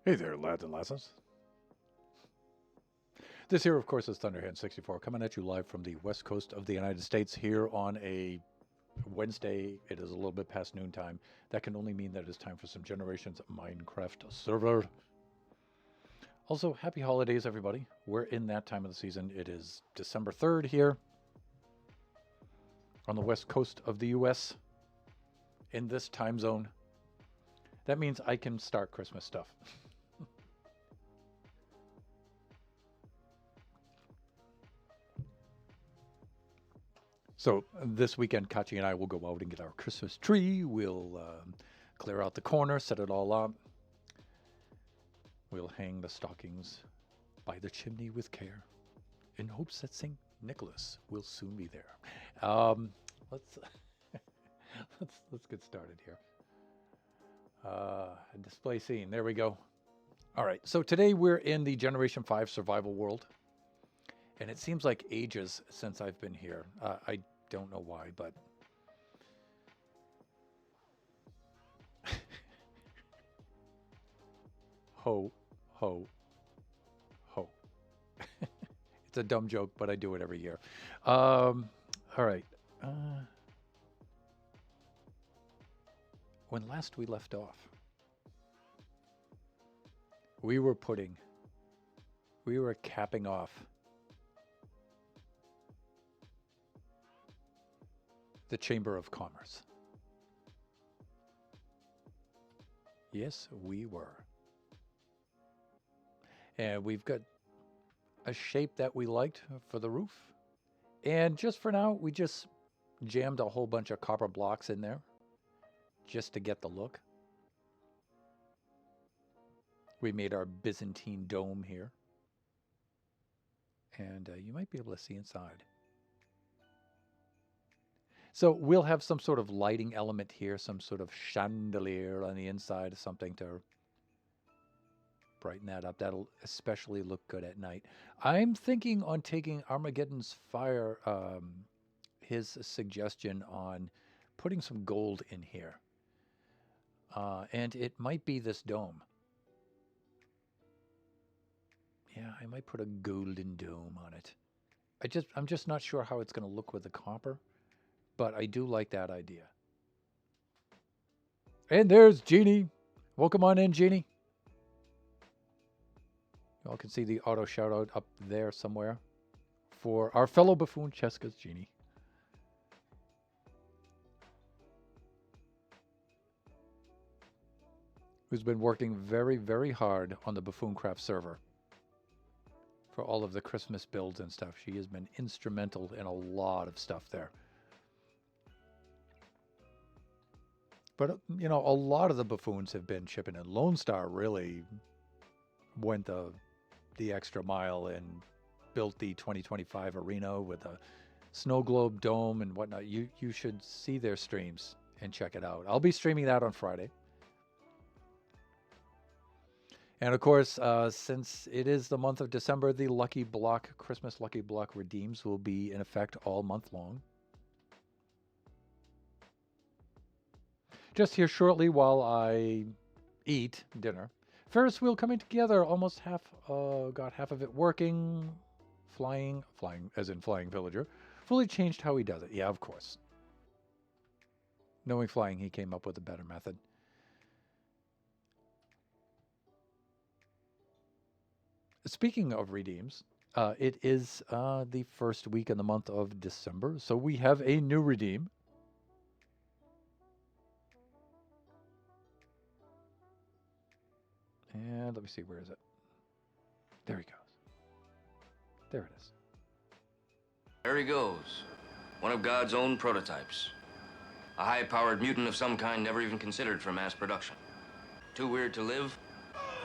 Hey there, lads and lasses. This here, of course, is Thunderhand64 coming at you live from the west coast of the United States here on a Wednesday. It is a little bit past noontime. That can only mean that it is time for some Generations Minecraft server. Also, happy holidays, everybody. We're in that time of the season. It is December 3rd here on the west coast of the US in this time zone. That means I can start Christmas stuff. So this weekend, Kachi and I will go out and get our Christmas tree. We'll clear out the corner, set it all up. We'll hang the stockings by the chimney with care, in hopes that St. Nicholas will soon be there. Let's let's get started here. Display scene. There we go. All right. So today we're in the Generation 5 survival world, and it seems like ages since I've been here. I don't know why, but ho, ho, ho. It's a dumb joke, but I do it every year. All right. When last we left off, we were capping off the Chamber of Commerce. Yes, we were. And we've got a shape that we liked for the roof. And just for now, we just jammed a whole bunch of copper blocks in there just to get the look. We made our Byzantine dome here. And you might be able to see inside. So we'll have some sort of lighting element here, some sort of chandelier on the inside, something to brighten that up. That'll especially look good at night. I'm thinking on taking Armageddon's Fire, his suggestion on putting some gold in here. And it might be this dome. Yeah, I might put a golden dome on it. I'm just not sure how it's going to look with the copper, but I do like that idea. And there's Jeannie. Welcome on in, Jeannie. You all can see the auto shout out up there somewhere for our fellow buffoon, Cheska's Jeannie. Who's been working very, very hard on the Buffooncraft server for all of the Christmas builds and stuff. She has been instrumental in a lot of stuff there. But, you know, a lot of the buffoons have been chipping in. Lone Star really went the extra mile and built the 2025 arena with a snow globe dome and whatnot. You should see their streams and check it out. I'll be streaming that on Friday. And of course, since it is the month of December, the Lucky Block, Christmas Lucky Block redeems will be in effect all month long. Just here shortly while I eat dinner. Ferris wheel coming together, almost got half of it working. Flying as in flying villager. Fully changed how he does it. Yeah, of course. Knowing flying, he came up with a better method. Speaking of redeems, it is the first week in the month of December, so we have a new redeem. And let me see, where is it? There he goes. There it is. There he goes. One of God's own prototypes. A high-powered mutant of some kind never even considered for mass production. Too weird to live,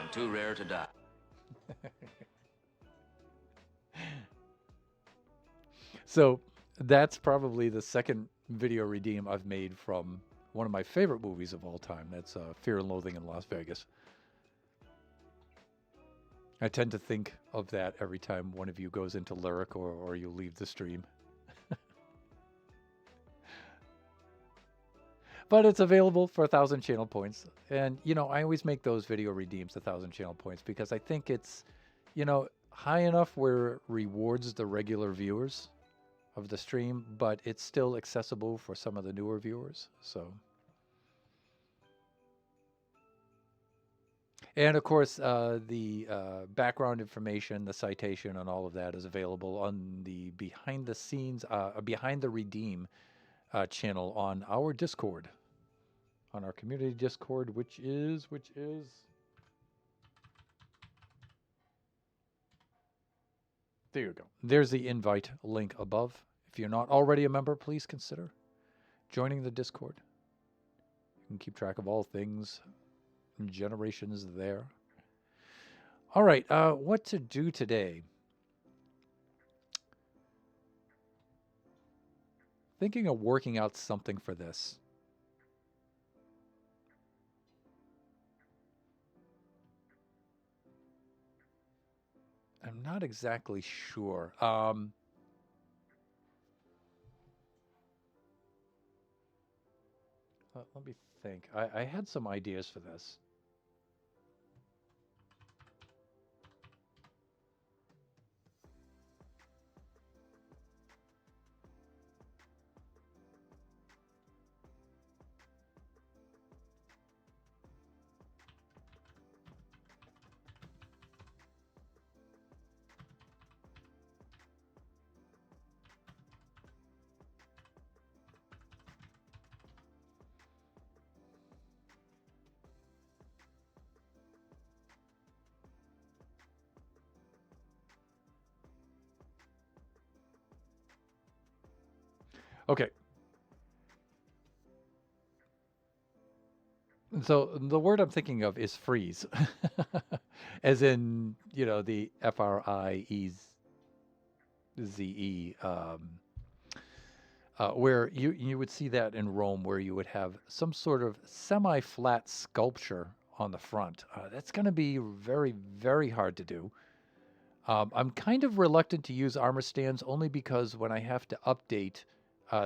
and too rare to die. So that's probably the second video redeem I've made from one of my favorite movies of all time. That's Fear and Loathing in Las Vegas. I tend to think of that every time one of you goes into lyric or you leave the stream. But it's available for 1,000 channel points. And, you know, I always make those video redeems 1,000 channel points because I think it's, you know, high enough where it rewards the regular viewers of the stream, but it's still accessible for some of the newer viewers. So, and of course, the background information, the citation, and all of that is available on the behind the scenes, behind the redeem channel on our Discord, on our community Discord, which is. There you go. There's the invite link above. If you're not already a member, please consider joining the Discord. You can keep track of all things Generations there. All right, what to do today? Thinking of working out something for this. I'm not exactly sure. Let me think. I had some ideas for this. Okay. So the word I'm thinking of is freeze, as in, you know, the FRIEZE, where you would see that in Rome, where you would have some sort of semi-flat sculpture on the front. That's going to be very, very hard to do. I'm kind of reluctant to use armor stands only because when I have to update,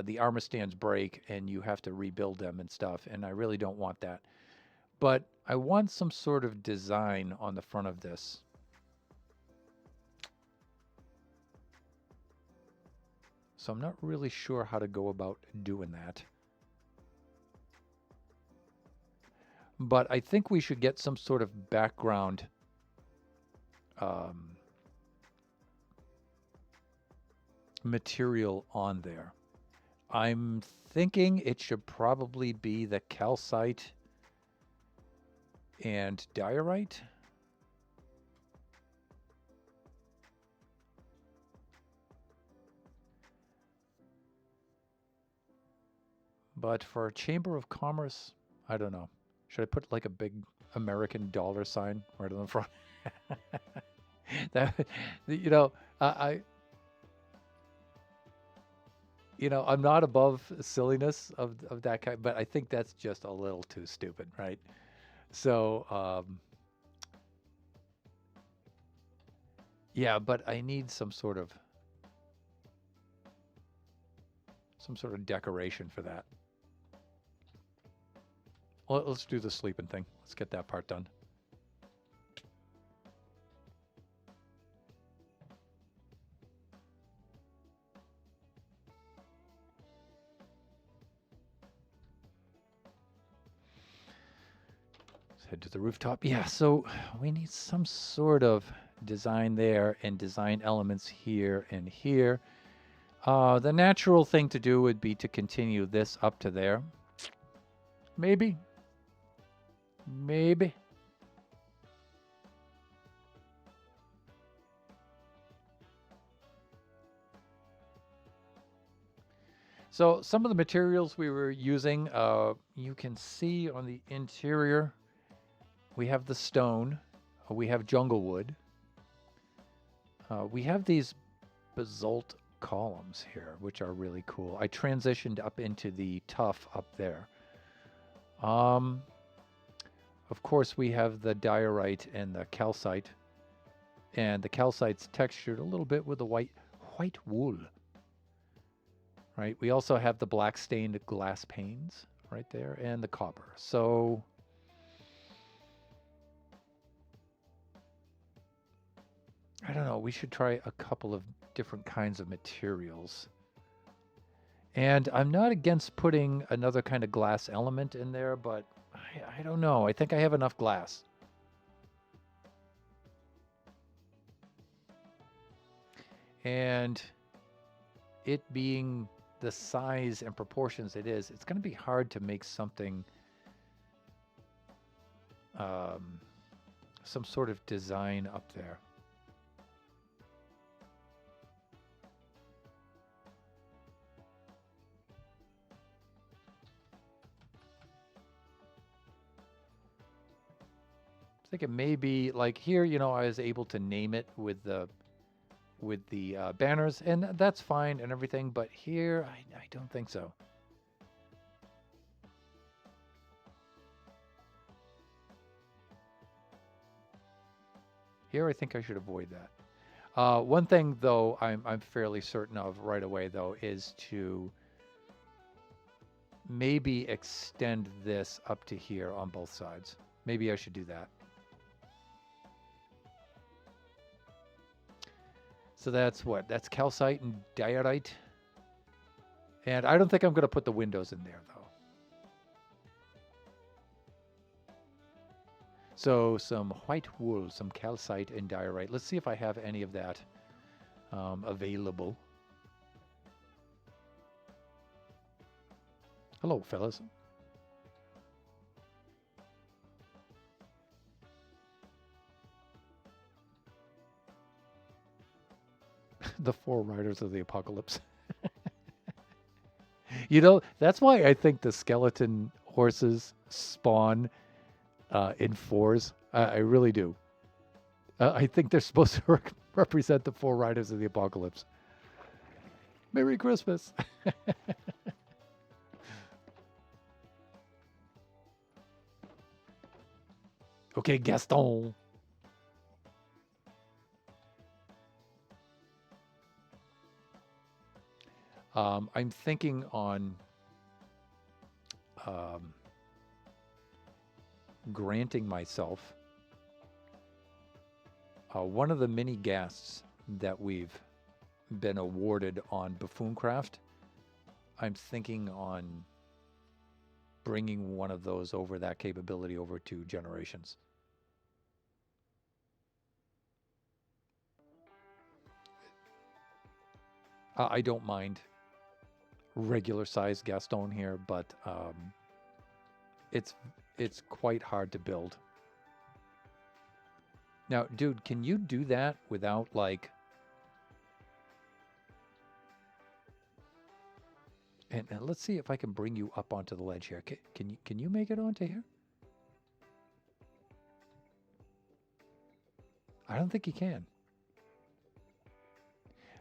the armor stands break and you have to rebuild them and stuff, and I really don't want that. But I want some sort of design on the front of this. So I'm not really sure how to go about doing that. But I think we should get some sort of background material on there. I'm thinking it should probably be the calcite and diorite. But for Chamber of Commerce, I don't know. Should I put like a big American dollar sign right on the front? That, you know, I'm not above silliness of that kind, but I think that's just a little too stupid, right? So, yeah, but I need some sort of decoration for that. Well, let's do the sleeping thing. Let's get that part done. Let's head to the rooftop. Yeah, so we need some sort of design there and design elements here and here. The natural thing to do would be to continue this up to there. Maybe. Maybe. So some of the materials we were using, you can see on the interior, we have the stone, we have jungle wood, we have these basalt columns here, which are really cool. I transitioned up into the tuff up there. Of course, we have the diorite and the calcite, and the calcite's textured a little bit with the white wool. Right. We also have the black stained glass panes. right there, and the copper. So I don't know. We should try a couple of different kinds of materials. And I'm not against putting another kind of glass element in there, but I don't know. I think I have enough glass. And it being the size and proportions it is, it's going to be hard to make something, some sort of design up there. I think it may be like here, you know, I was able to name it with the banners, and that's fine and everything, but here I don't think so. Here I think I should avoid that. One thing though I'm fairly certain of right away though is to maybe extend this up to here on both sides. Maybe I should do that. So that's what? That's calcite and diorite. And I don't think I'm going to put the windows in there, though. So some white wool, some calcite and diorite. Let's see if I have any of that available. Hello, fellas. The Four Riders of the Apocalypse. You know, that's why I think the skeleton horses spawn in fours. I really do. I think they're supposed to represent the Four Riders of the Apocalypse. Merry Christmas. Okay, Gaston. I'm thinking on granting myself one of the mini ghasts that we've been awarded on Buffooncraft. I'm thinking on bringing one of those over, that capability over to Generations. I don't mind regular size Gaston here, but it's quite hard to build. Now, dude, can you do that without like? And let's see if I can bring you up onto the ledge here. Can you make it onto here? I don't think you can.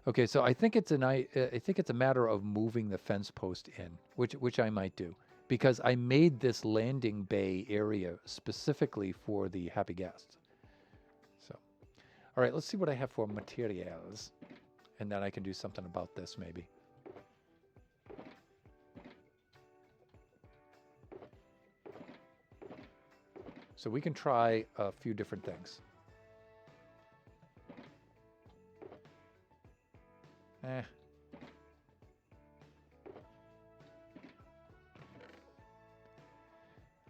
Okay, so I think it's a matter of moving the fence post in, which I might do, because I made this landing bay area specifically for the happy guests. So, all right, let's see what I have for materials, and then I can do something about this maybe. So we can try a few different things.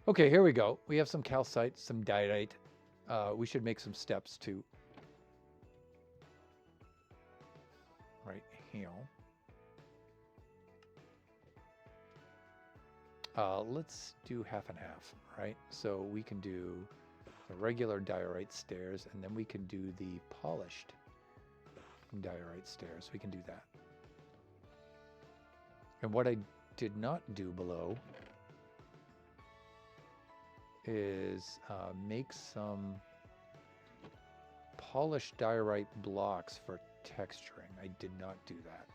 Okay, here we go. We have some calcite, some diorite. We should make some steps too. Right here. Let's do half and half, right? So we can do the regular diorite stairs, and then we can do the polished diorite stairs. We can do that. And what I did not do below is make some polished diorite blocks for texturing. I did not do that.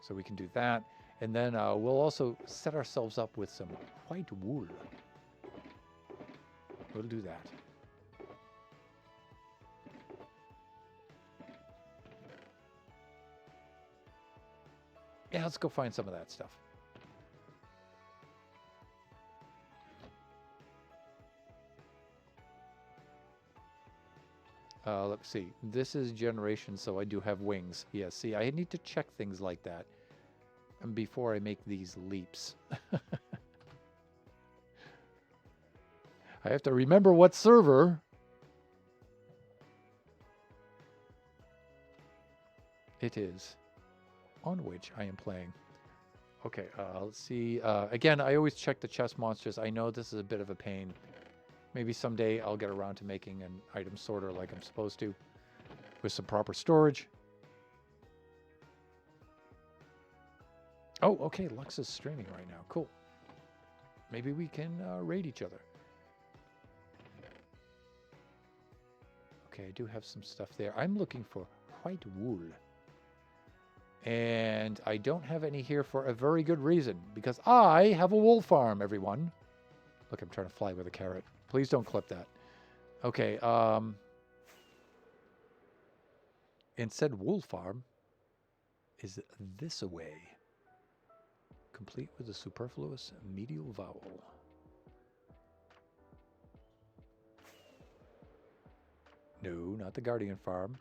So we can do that. And then we'll also set ourselves up with some white wool. We'll do that. Yeah, let's go find some of that stuff. Let's see. This is generation, so I do have wings. Yeah, see, I need to check things like that before I make these leaps. I have to remember what server it is on which I am playing. Okay, let's see. Again, I always check the chest monsters. I know this is a bit of a pain. Maybe someday I'll get around to making an item sorter like I'm supposed to, with some proper storage. Oh, okay, Lux is streaming right now. Cool. Maybe we can raid each other. Okay, I do have some stuff there. I'm looking for white wool. And I don't have any here for a very good reason, because I have a wool farm, everyone. Look, I'm trying to fly with a carrot. Please don't clip that. Okay, and said wool farm is this away, complete with a superfluous medial vowel. No, not the Guardian farm.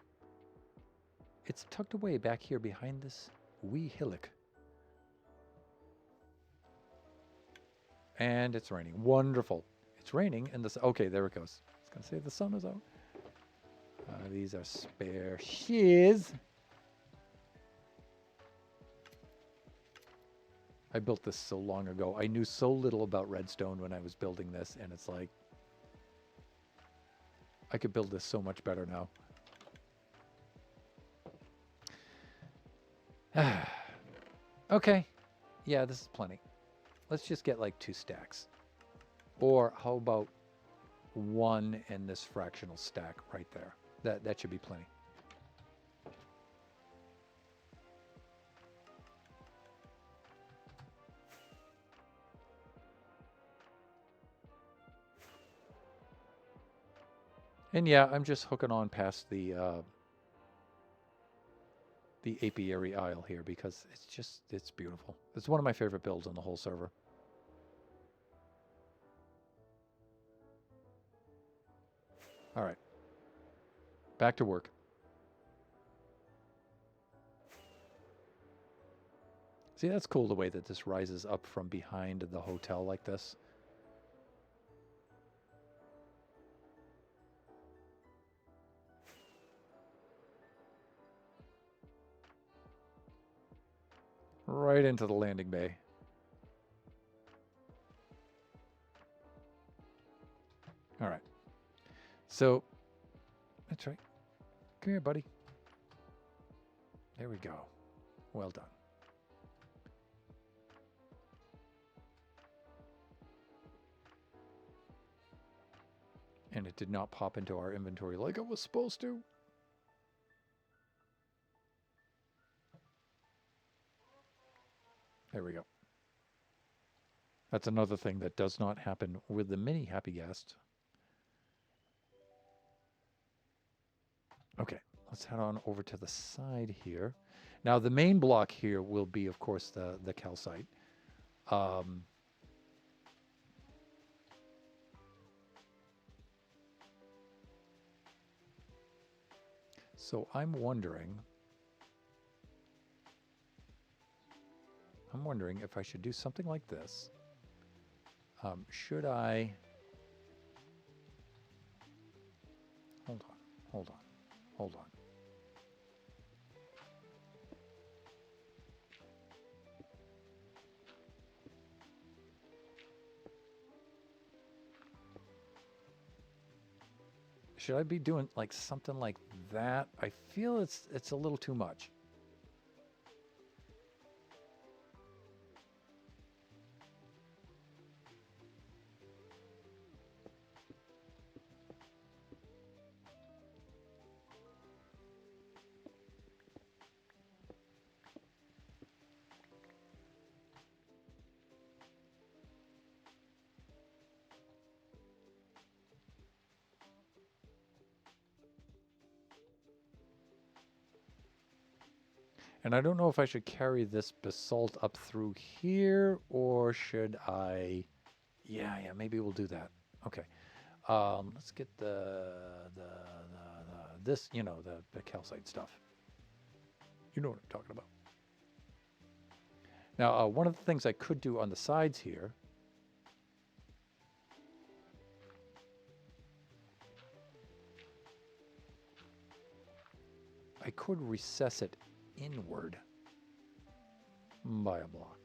It's tucked away back here behind this wee hillock. And it's raining. Wonderful. It's raining and the... Okay, there it goes. I was going to say the sun is out. These are spare shears. I built this so long ago. I knew so little about redstone when I was building this, and it's like... I could build this so much better now. Okay. Yeah, this is plenty. Let's just get like 2 stacks. Or how about 1 and this fractional stack right there? That should be plenty. And yeah, I'm just hooking on past the apiary isle here because it's beautiful. It's one of my favorite builds on the whole server. All right. Back to work. See, that's cool the way that this rises up from behind the hotel like this. Right into the landing bay. All right. So, that's right. Come here, buddy. There we go. Well done. And it did not pop into our inventory like it was supposed to. There we go. That's another thing that does not happen with the mini Happy Guest. Okay, let's head on over to the side here. Now, the main block here will be, of course, the calcite. So I'm wondering if I should do something like this. Should I... Hold on. Should I be doing like something like that? I feel it's a little too much. And I don't know if I should carry this basalt up through here, or should I... Yeah, maybe we'll do that. Okay. Let's get this, you know, the calcite stuff. You know what I'm talking about. Now, one of the things I could do on the sides here, I could recess it inward by a block.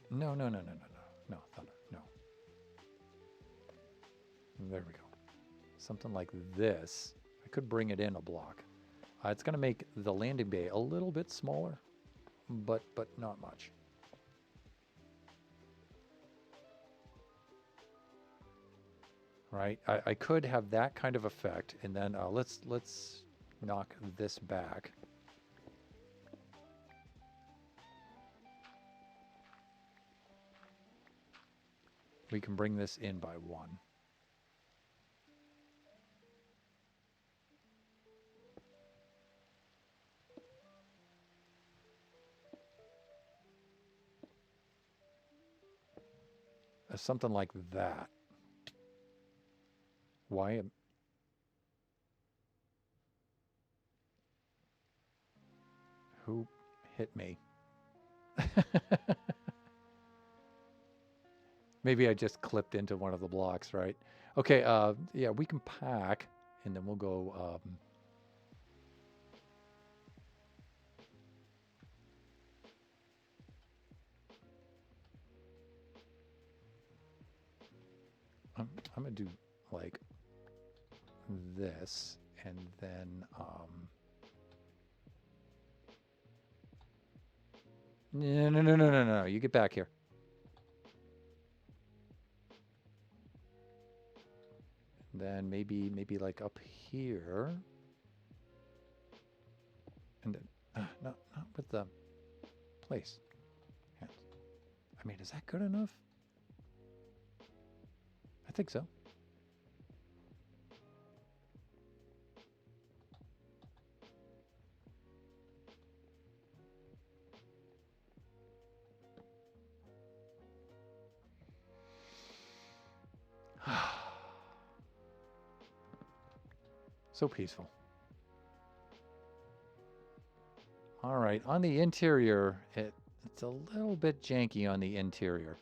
No, no, no, no, no, no, no, thunder, no. There we go. Something like this. I could bring it in a block. It's going to make the landing bay a little bit smaller, but not much. Right? I could have that kind of effect, and then let's knock this back. We can bring this in by 1. Something like that. Why? Who hit me? Maybe I just clipped into one of the blocks, right? Okay, yeah, we can pack, and then we'll go... I'm going to do, like, this, and then... No, no, no, no, no, no, you get back here. Then maybe like up here. And then, not with the place. Yeah. I mean, is that good enough? I think so. So peaceful. All right, on the interior, it's a little bit janky on the interior.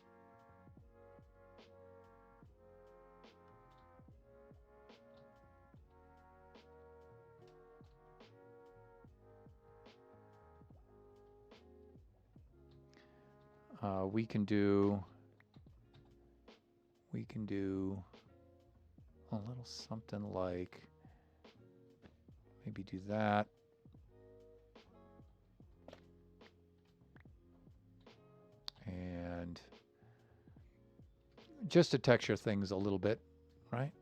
We can do a little something like, maybe do that. And just to texture things a little bit, right?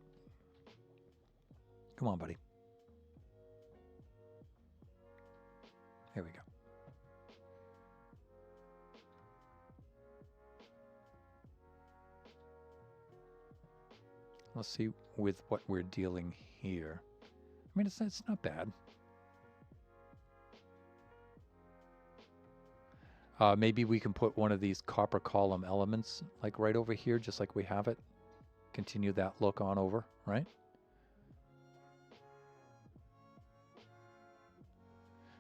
Come on, buddy. There we go. Let's see with what we're dealing here. I mean, it's not bad. Maybe we can put one of these copper column elements like right over here, just like we have it. Continue that look on over, right?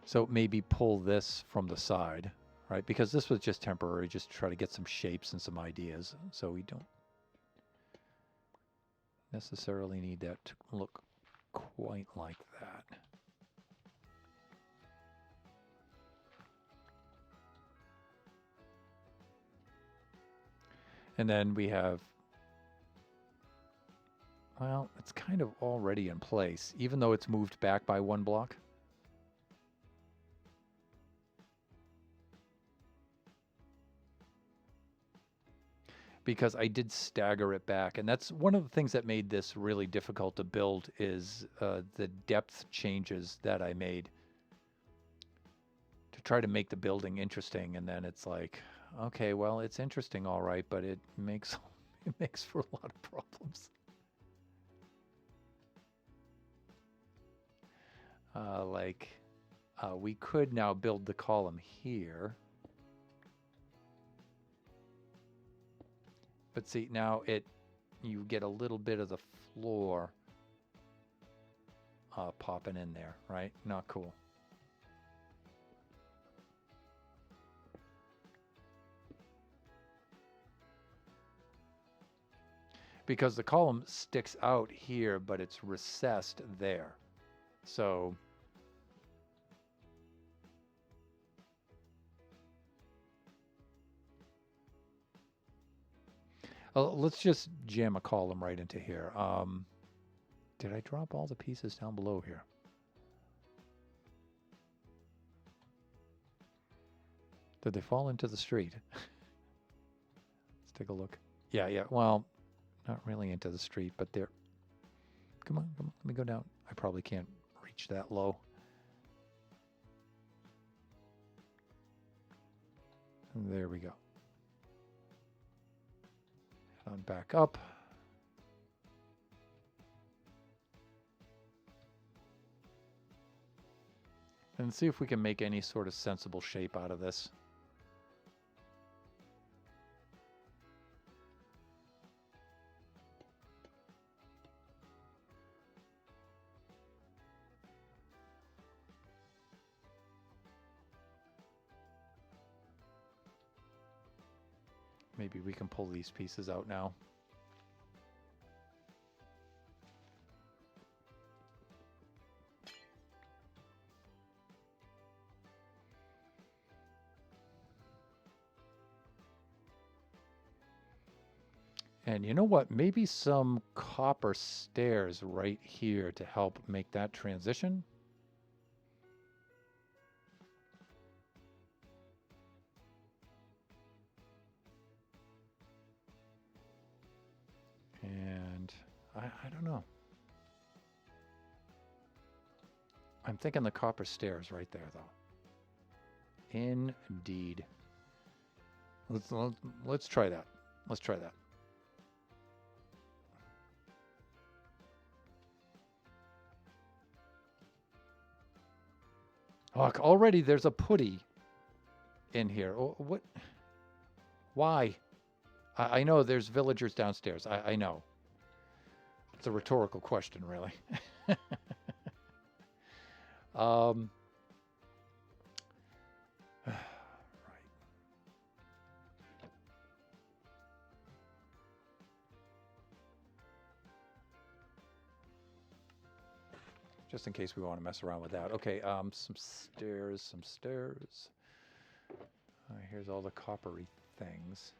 So maybe pull this from the side, right? Because this was just temporary, just to try to get some shapes and some ideas. So we don't necessarily need that to look quite like that. And then we have, well, it's kind of already in place, even though it's moved back by 1 block. Because I did stagger it back, and that's one of the things that made this really difficult to build is the depth changes that I made to try to make the building interesting. And then it's like, okay, well, it's interesting, all right, but it makes for a lot of problems. We could now build the column here. But see, now you get a little bit of the floor popping in there, right? Not cool. Because the column sticks out here, but it's recessed there. So let's just jam a column right into here. Did I drop all the pieces down below here? Did they fall into the street? Let's take a look. Yeah, yeah. Well, not really into the street, but they're... Come on, come on. Let me go down. I probably can't reach that low. And there we go. Head on back up. And see if we can make any sort of sensible shape out of this. Maybe we can pull these pieces out now. And you know what? Maybe some copper stairs right here to help make that transition. And I don't know. I'm thinking the copper stairs right there, though. Indeed. Let's try that. Let's try that. Look, already there's a putty in here. Oh, what? Why? I know there's villagers downstairs. I know. It's a rhetorical question, really. Right. Just in case we want to mess around with that. Okay, some stairs, some stairs. Here's all the coppery things.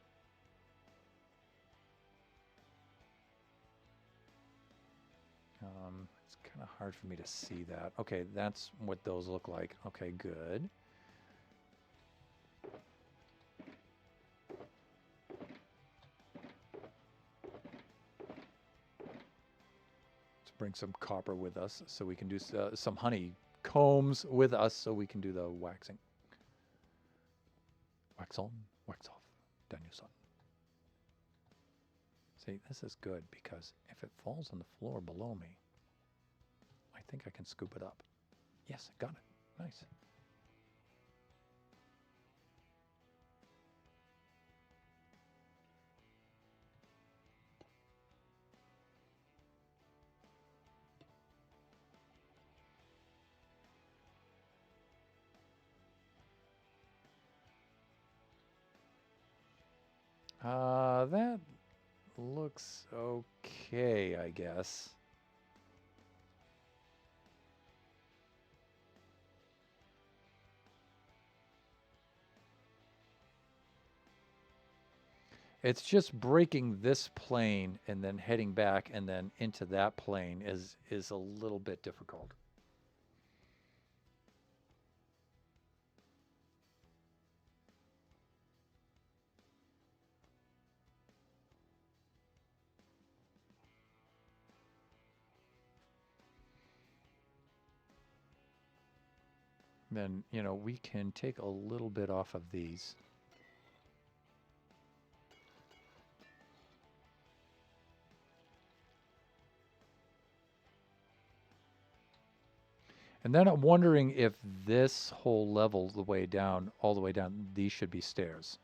It's kind of hard for me to see that. Okay, that's what those look like. Okay, good. Let's bring some copper with us so we can do some honeycombs with us so we can do the waxing. Wax on, wax off, Daniel-san. See, this is good because if it falls on the floor below me, I think I can scoop it up. Yes, I got it. Nice. That looks okay, I guess. It's just breaking this plane and then heading back and then into that plane is a little bit difficult. Then, you know, we can take a little bit off of these. And then I'm wondering if this whole level, the way down, all the way down, these should be stairs.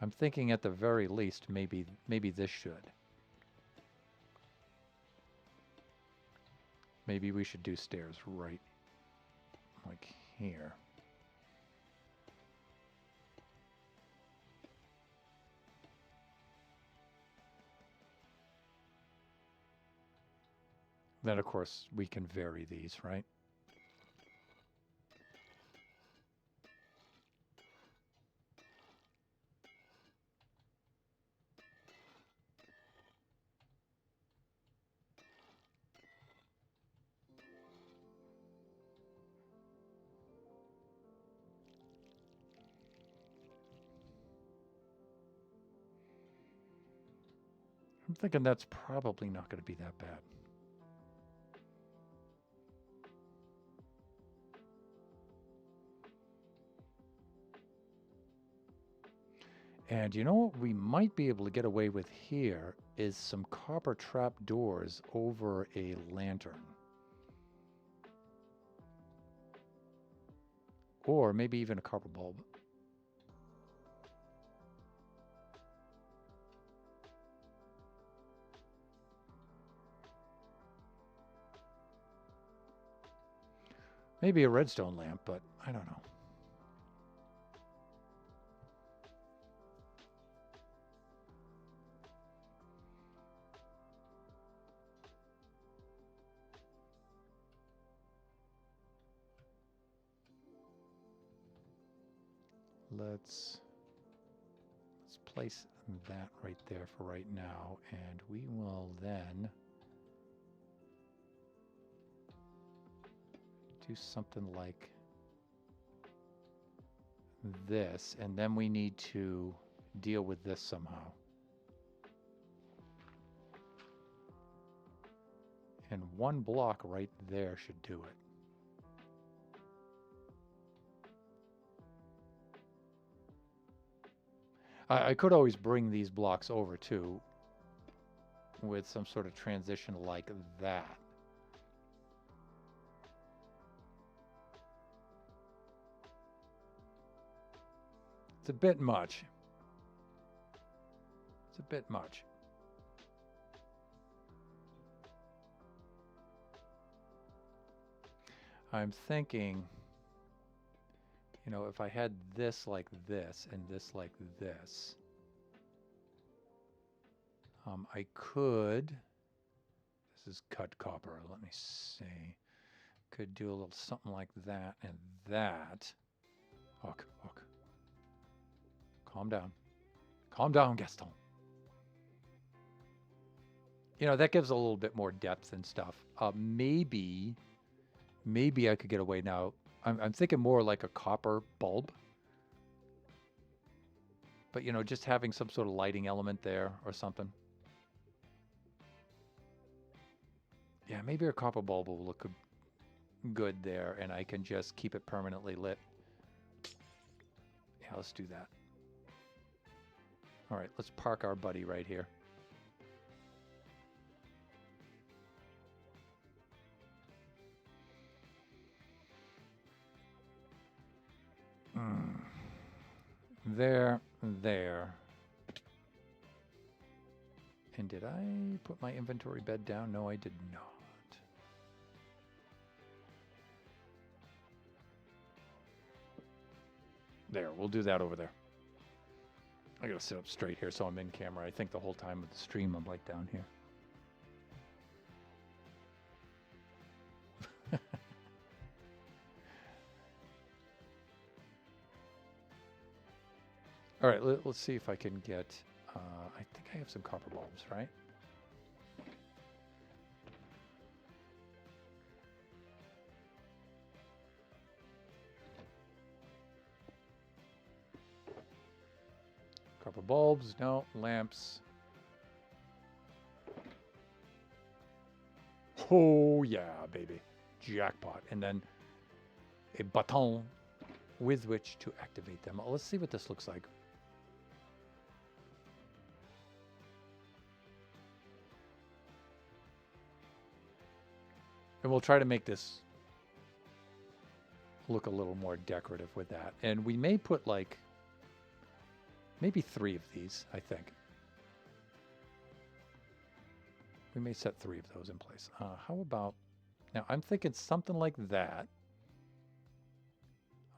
I'm thinking at the very least, maybe this should. Maybe we should do stairs right like here. Then, of course, we can vary these, right? I'm thinking that's probably not going to be that bad. And you know what we might be able to get away with here is some copper trap doors over a lantern. Or maybe even a copper bulb. Maybe a redstone lamp, but I don't know. Let's place that right there for right now, and we will then do something like this, and then we need to deal with this somehow. And one block right there should do it. I could always bring these blocks over too with some sort of transition like that. It's a bit much. It's a bit much. I'm thinking, you know, if I had this like this and this like this, I could, this is cut copper, let me see, could do a little something like that and that. Look. Calm down. Calm down, Gaston. You know, that gives a little bit more depth and stuff. Maybe I could get away now. I'm thinking more like a copper bulb. But, you know, just having some sort of lighting element there or something. Yeah, maybe a copper bulb will look good there, and I can just keep it permanently lit. Yeah, let's do that. All right, let's park our buddy right here. There. And did I put my inventory bed down? No, I did not. There, we'll do that over there. I gotta sit up straight here so I'm in camera. I think the whole time of the stream I'm like down here. All right, let's see if I can get, I think I have some copper bulbs, right? Copper bulbs, no, lamps. Oh yeah, baby, jackpot. And then a button with which to activate them. Let's see what this looks like. And we'll try to make this look a little more decorative with that. And we may put like, maybe 3 of these, I think. We may set 3 of those in place. How about Now I'm thinking something like that.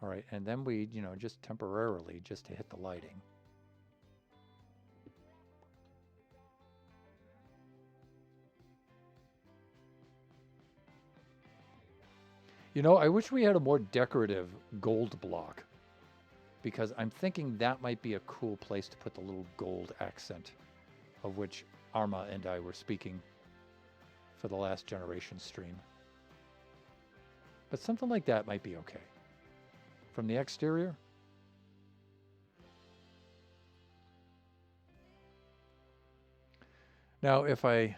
All right, and then we, you know, just temporarily, just to hit the lighting. You know, I wish we had a more decorative gold block, because I'm thinking that might be a cool place to put the little gold accent, of which Arma and I were speaking for the last generation stream. But something like that might be okay. From the exterior, now if I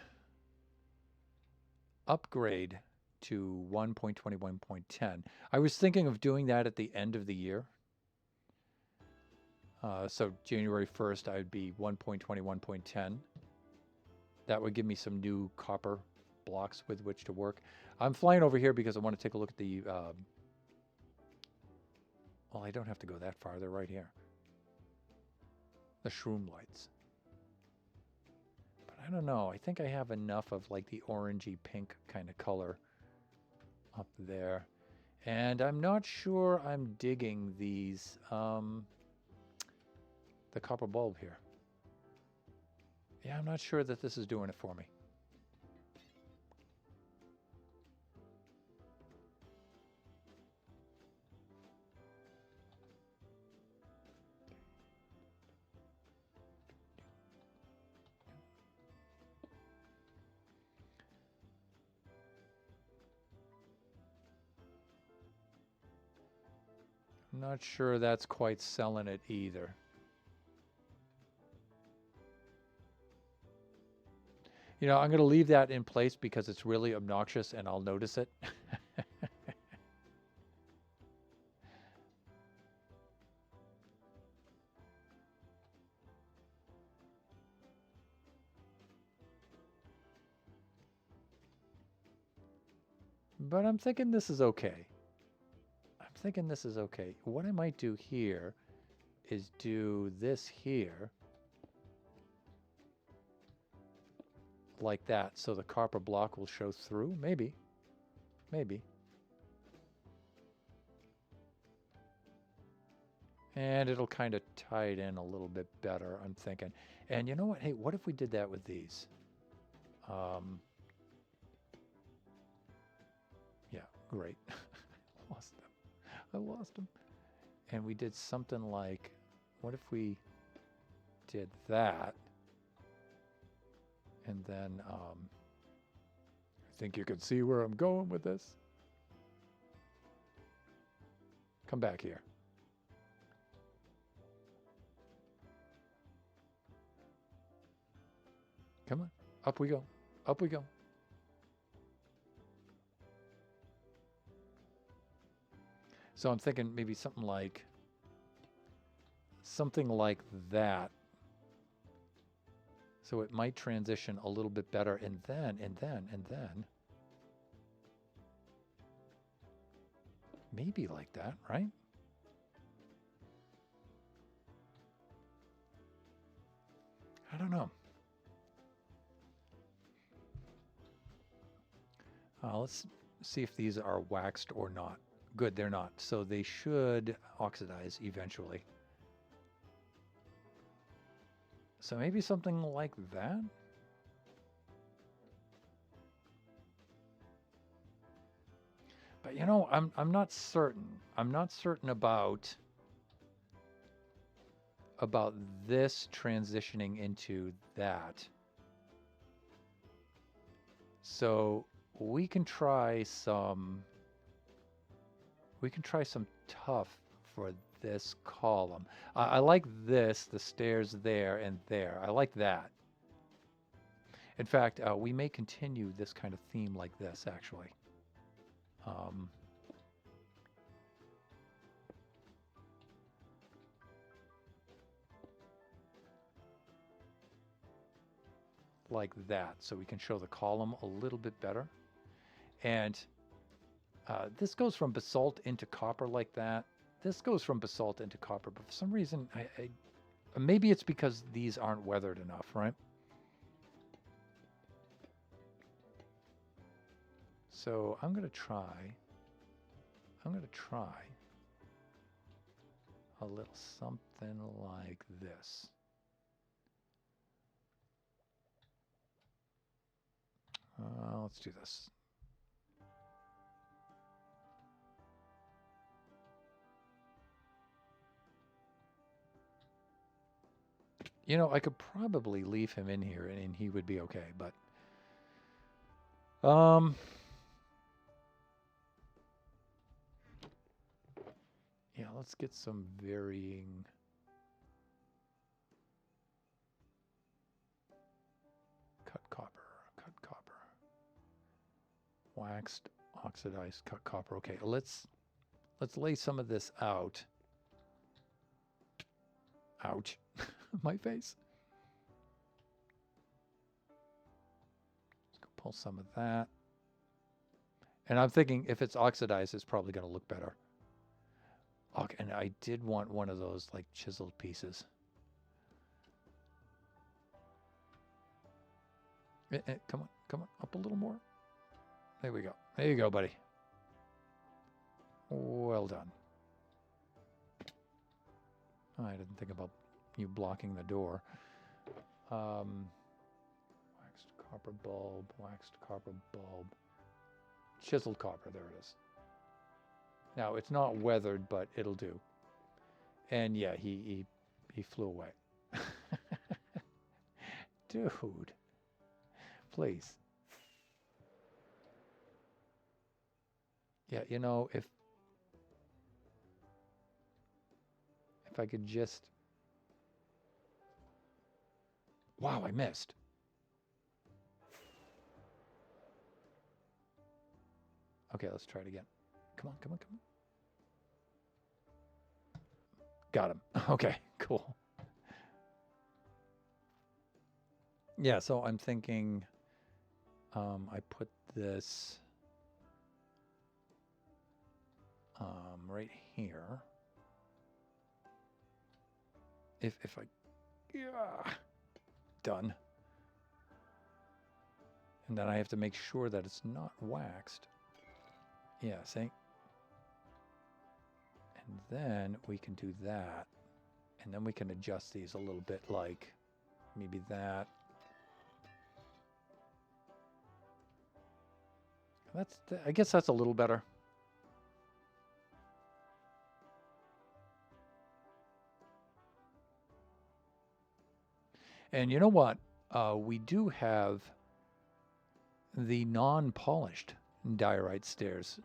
upgrade to 1.21.10, I was thinking of doing that at the end of the year. So January 1st, I'd be 1.21.10. That would give me some new copper blocks with which to work. I'm flying over here because I want to take a look at the... well, I don't have to go that far. They're right here. The shroom lights. But I don't know. I think I have enough of like the orangey pink kind of color up there. And I'm not sure I'm digging these... the copper bulb here. Yeah, I'm not sure that this is doing it for me. I'm not sure that's quite selling it either. You know, I'm going to leave that in place because it's really obnoxious and I'll notice it. But I'm thinking this is okay. I'm thinking this is okay. What I might do here is do this here like that, so the copper block will show through. Maybe. Maybe. And it'll kind of tie it in a little bit better, I'm thinking. And you know what? Hey, what if we did that with these? Yeah, great. I lost them. I lost them. And we did something like, what if we did that? And then, I think you can see where I'm going with this. Come back here. Come on. Up we go. Up we go. So I'm thinking maybe something like that. So it might transition a little bit better, and then maybe like that, right? I don't know. Let's see if these are waxed or not. Good, they're not. So they should oxidize eventually. So maybe something like that? But you know, I'm not certain. I'm not certain about this transitioning into that. So we can try some tough for this column. I like this, the stairs there and there. I like that. In fact, we may continue this kind of theme like this, actually. Like that, so we can show the column a little bit better. And this goes from basalt into copper like that. This goes from basalt into copper, but for some reason, maybe it's because these aren't weathered enough, right? So I'm going to try a little something like this. Let's do this. You know, I could probably leave him in here and he would be okay, but yeah, let's get some varying cut copper, waxed, oxidized, cut copper. Okay, let's lay some of this out. Ouch. My face. Let's go pull some of that. And I'm thinking if it's oxidized, it's probably going to look better. Okay, and I did want one of those like chiseled pieces. Come on, up a little more. There we go. There you go, buddy. Well done. Oh, I didn't think about you blocking the door. Waxed copper bulb, chiseled copper, there it is. Now, it's not weathered, but it'll do. And yeah, he flew away. Dude, please. Yeah, you know, if I could just... Wow, I missed. Okay, let's try it again. Come on. Got him. Okay, cool. Yeah, so I'm thinking I put this right here. If I... Yeah, done. And then I have to make sure that it's not waxed. Yeah, see? And then we can do that. And then we can adjust these a little bit, like maybe that. I guess that's a little better. And you know what? We do have the non-polished diorite stairs.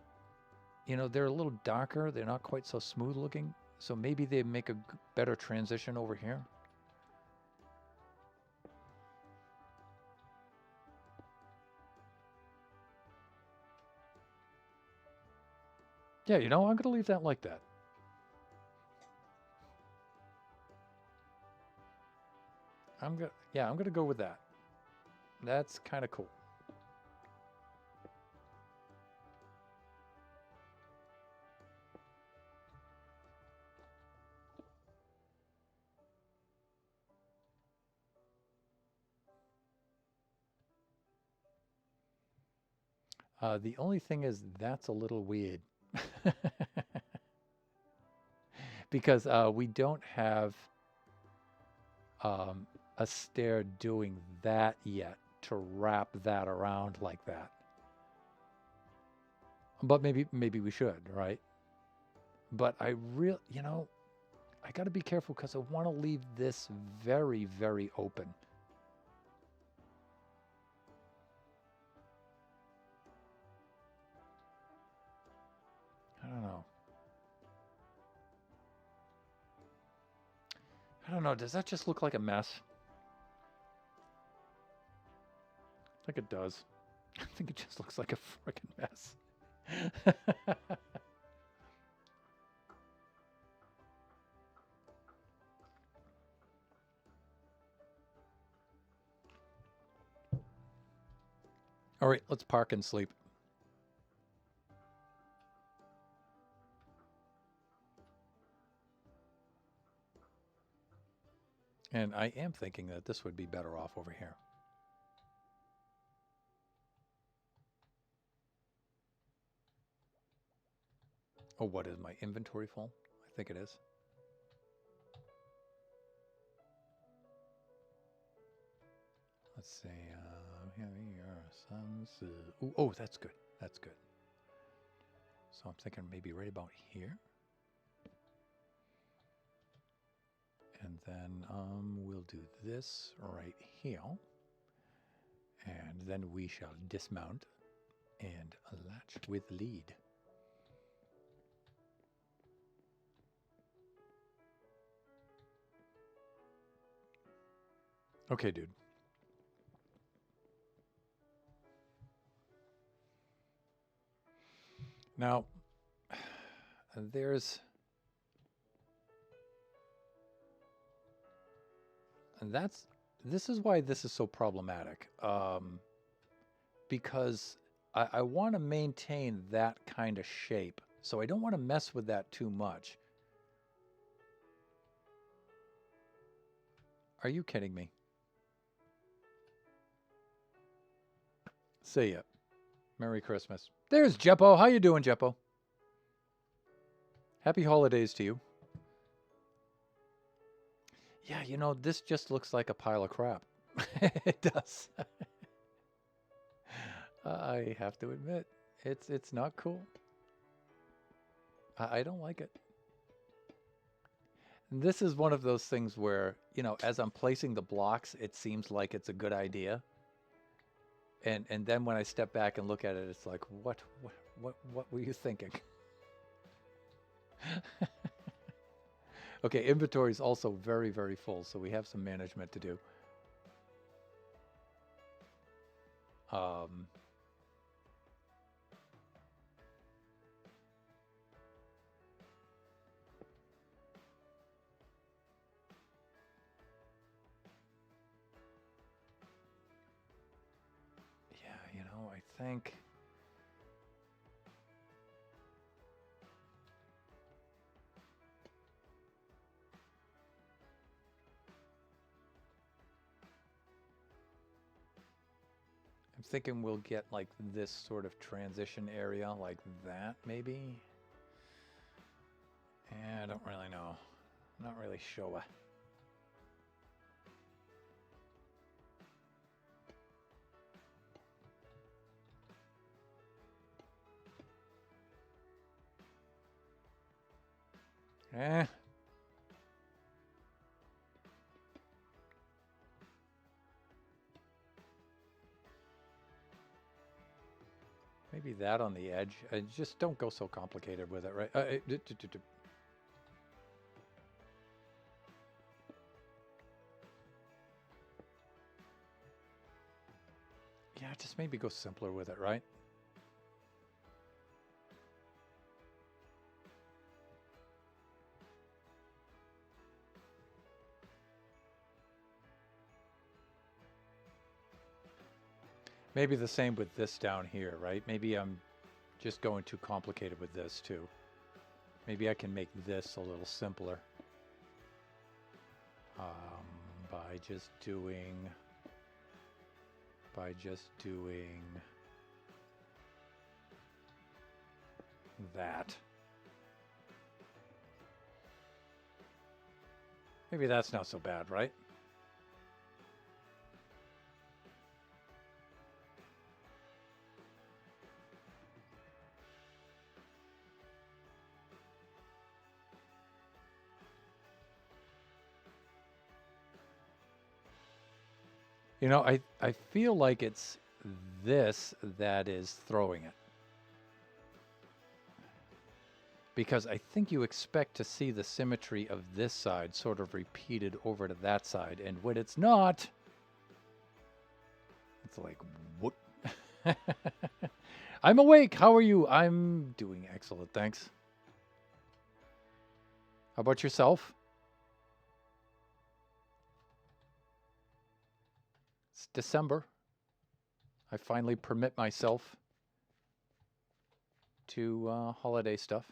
You know, they're a little darker. They're not quite so smooth looking. So maybe they make a better transition over here. Yeah, you know, I'm going to leave that like that. I'm going to go with that. That's kind of cool. The only thing is that's a little weird. Because we don't have a stair doing that yet to wrap that around like that. But maybe we should, right? But I you know, I got to be careful because I want to leave this very, very open. I don't know. Does that just look like a mess? I think it does. I think it just looks like a freaking mess. All right, let's park and sleep. And I am thinking that this would be better off over here. Oh, what is my inventory full? I think it is. Let's see. Ooh, oh, that's good. That's good. So I'm thinking maybe right about here. And then we'll do this right here. And then we shall dismount and latch with lead. Okay, dude. Now, this is why this is so problematic. Because I want to maintain that kind of shape. So I don't want to mess with that too much. Are you kidding me? See ya. Merry Christmas. There's Jeppo. How you doing, Jeppo? Happy holidays to you. Yeah, you know, this just looks like a pile of crap. It does. I have to admit, it's not cool. I don't like it. And this is one of those things where, you know, as I'm placing the blocks, it seems like it's a good idea. And then when I step back and look at it, it's like, what were you thinking? Okay, inventory is also very, very full, so we have some management to do. Yeah, you know, I think... I'm thinking we'll get like this sort of transition area like that, maybe? Yeah, I don't really know. Not really sure. Eh. Maybe that on the edge. Just don't go so complicated with it, right? Yeah, just maybe go simpler with it, right? Maybe the same with this down here, right? Maybe I'm just going too complicated with this too. Maybe I can make this a little simpler by just doing that. Maybe that's not so bad, right? You know, I feel like it's this that is throwing it. Because I think you expect to see the symmetry of this side sort of repeated over to that side. And when it's not, it's like, what? I'm awake. How are you? I'm doing excellent, thanks. How about yourself? It's December. I finally permit myself to holiday stuff.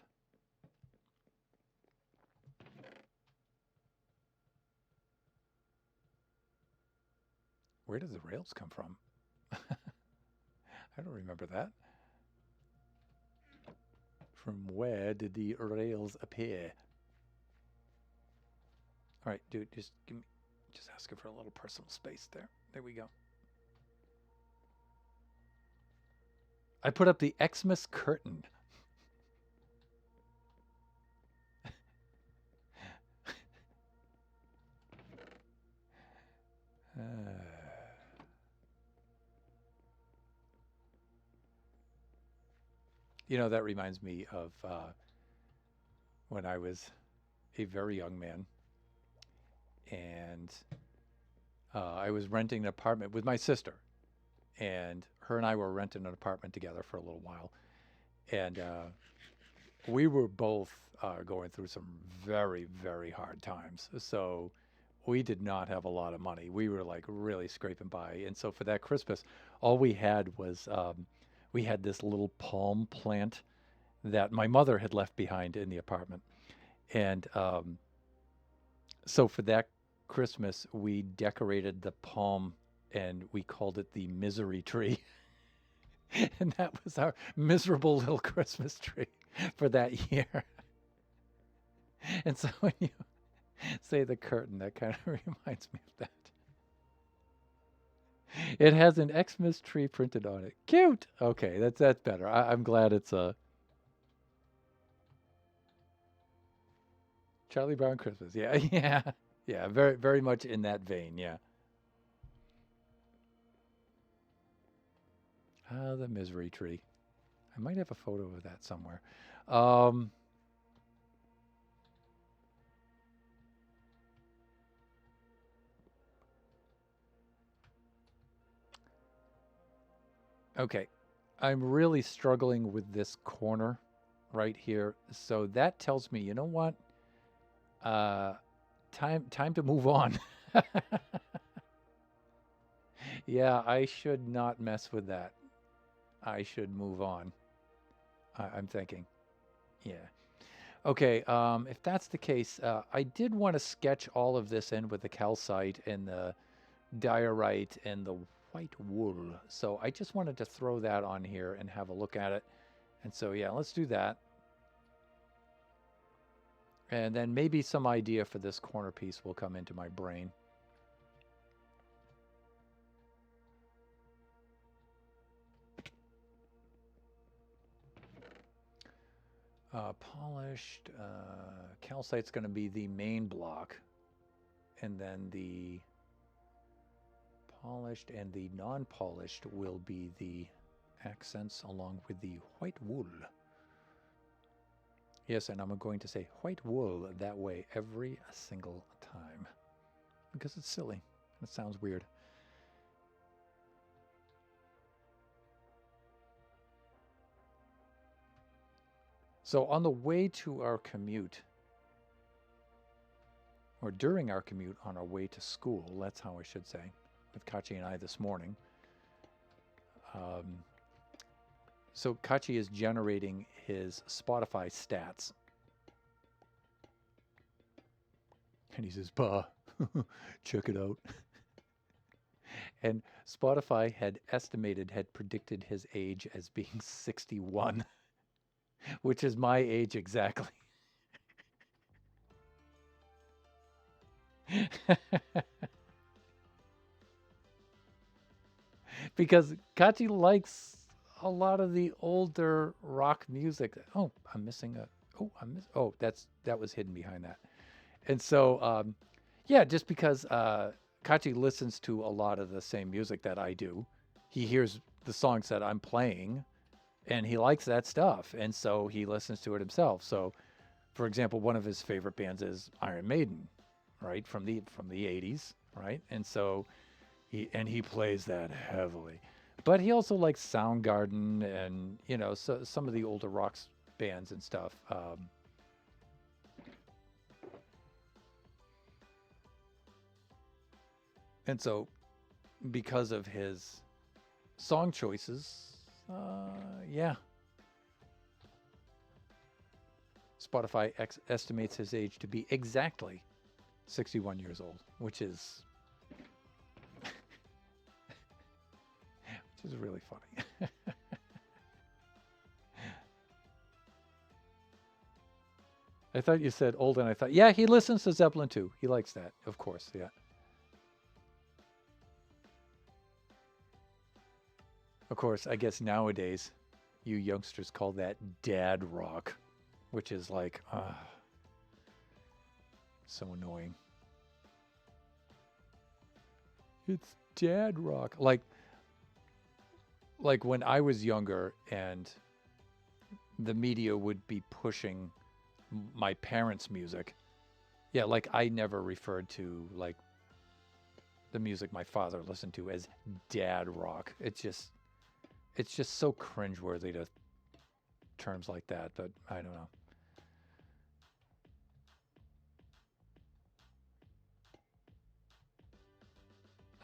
Where did the rails come from? I don't remember that. From where did the rails appear? All right, dude, just give me, just asking for a little personal space there. There we go. I put up the Xmas curtain. uh, you know, that reminds me of when I was a very young man, and I was renting an apartment with my sister, and her and I were renting an apartment together for a little while, and we were both going through some very, very hard times. So we did not have a lot of money. We were like really scraping by. And so for that Christmas, all we had was we had this little palm plant that my mother had left behind in the apartment. And so for that Christmas, we decorated the palm and we called it the misery tree. And that was our miserable little Christmas tree for that year. And so when you say the curtain, that kind of reminds me of that. It has an Xmas tree printed on it. Cute. Okay, that's better. I'm glad it's a Charlie Brown Christmas. Yeah, yeah, yeah. Very, very much in that vein. Yeah. Ah, the misery tree. I might have a photo of that somewhere. Um, okay. I'm really struggling with this corner right here. So that tells me, you know what? Uh, time to move on. Yeah, I should not mess with that. I should move on. I'm thinking. Yeah. Okay, if that's the case, I did want to sketch all of this in with the calcite and the diorite and the white wool. So I just wanted to throw that on here and have a look at it. And so, yeah, let's do that. And then maybe some idea for this corner piece will come into my brain. Polished, calcite's going to be the main block. And then the polished and the non-polished will be the accents along with the white wool. Yes, and I'm going to say white wool that way every single time. Because it's silly. It sounds weird. So on the way to our commute, or during our commute on our way to school, that's how I should say, with Kachi and I this morning. So Kachi is generating his Spotify stats. And he says, "Bah, check it out." And Spotify had predicted his age as being 61, which is my age exactly. Because Kachi likes a lot of the older rock music. Oh, I'm missing a. Oh, Oh, that was hidden behind that. And so, yeah, just because Kachi listens to a lot of the same music that I do, he hears the songs that I'm playing, and he likes that stuff, and so he listens to it himself. So, for example, one of his favorite bands is Iron Maiden, right, from the '80s, right, and so he plays that heavily. But he also likes Soundgarden and so some of the older rock bands and stuff. And so, because of his song choices, yeah, Spotify estimates his age to be exactly 61 years old, which is really funny. I thought you said old, and I thought, yeah, he listens to Zeppelin too. He likes that, of course. Yeah. Of course, I guess nowadays, you youngsters call that dad rock, which is like, so annoying. It's dad rock. Like when I was younger and the media would be pushing my parents' music. Yeah, like I never referred to like the music my father listened to as dad rock. It's just so cringeworthy to terms like that, but I don't know.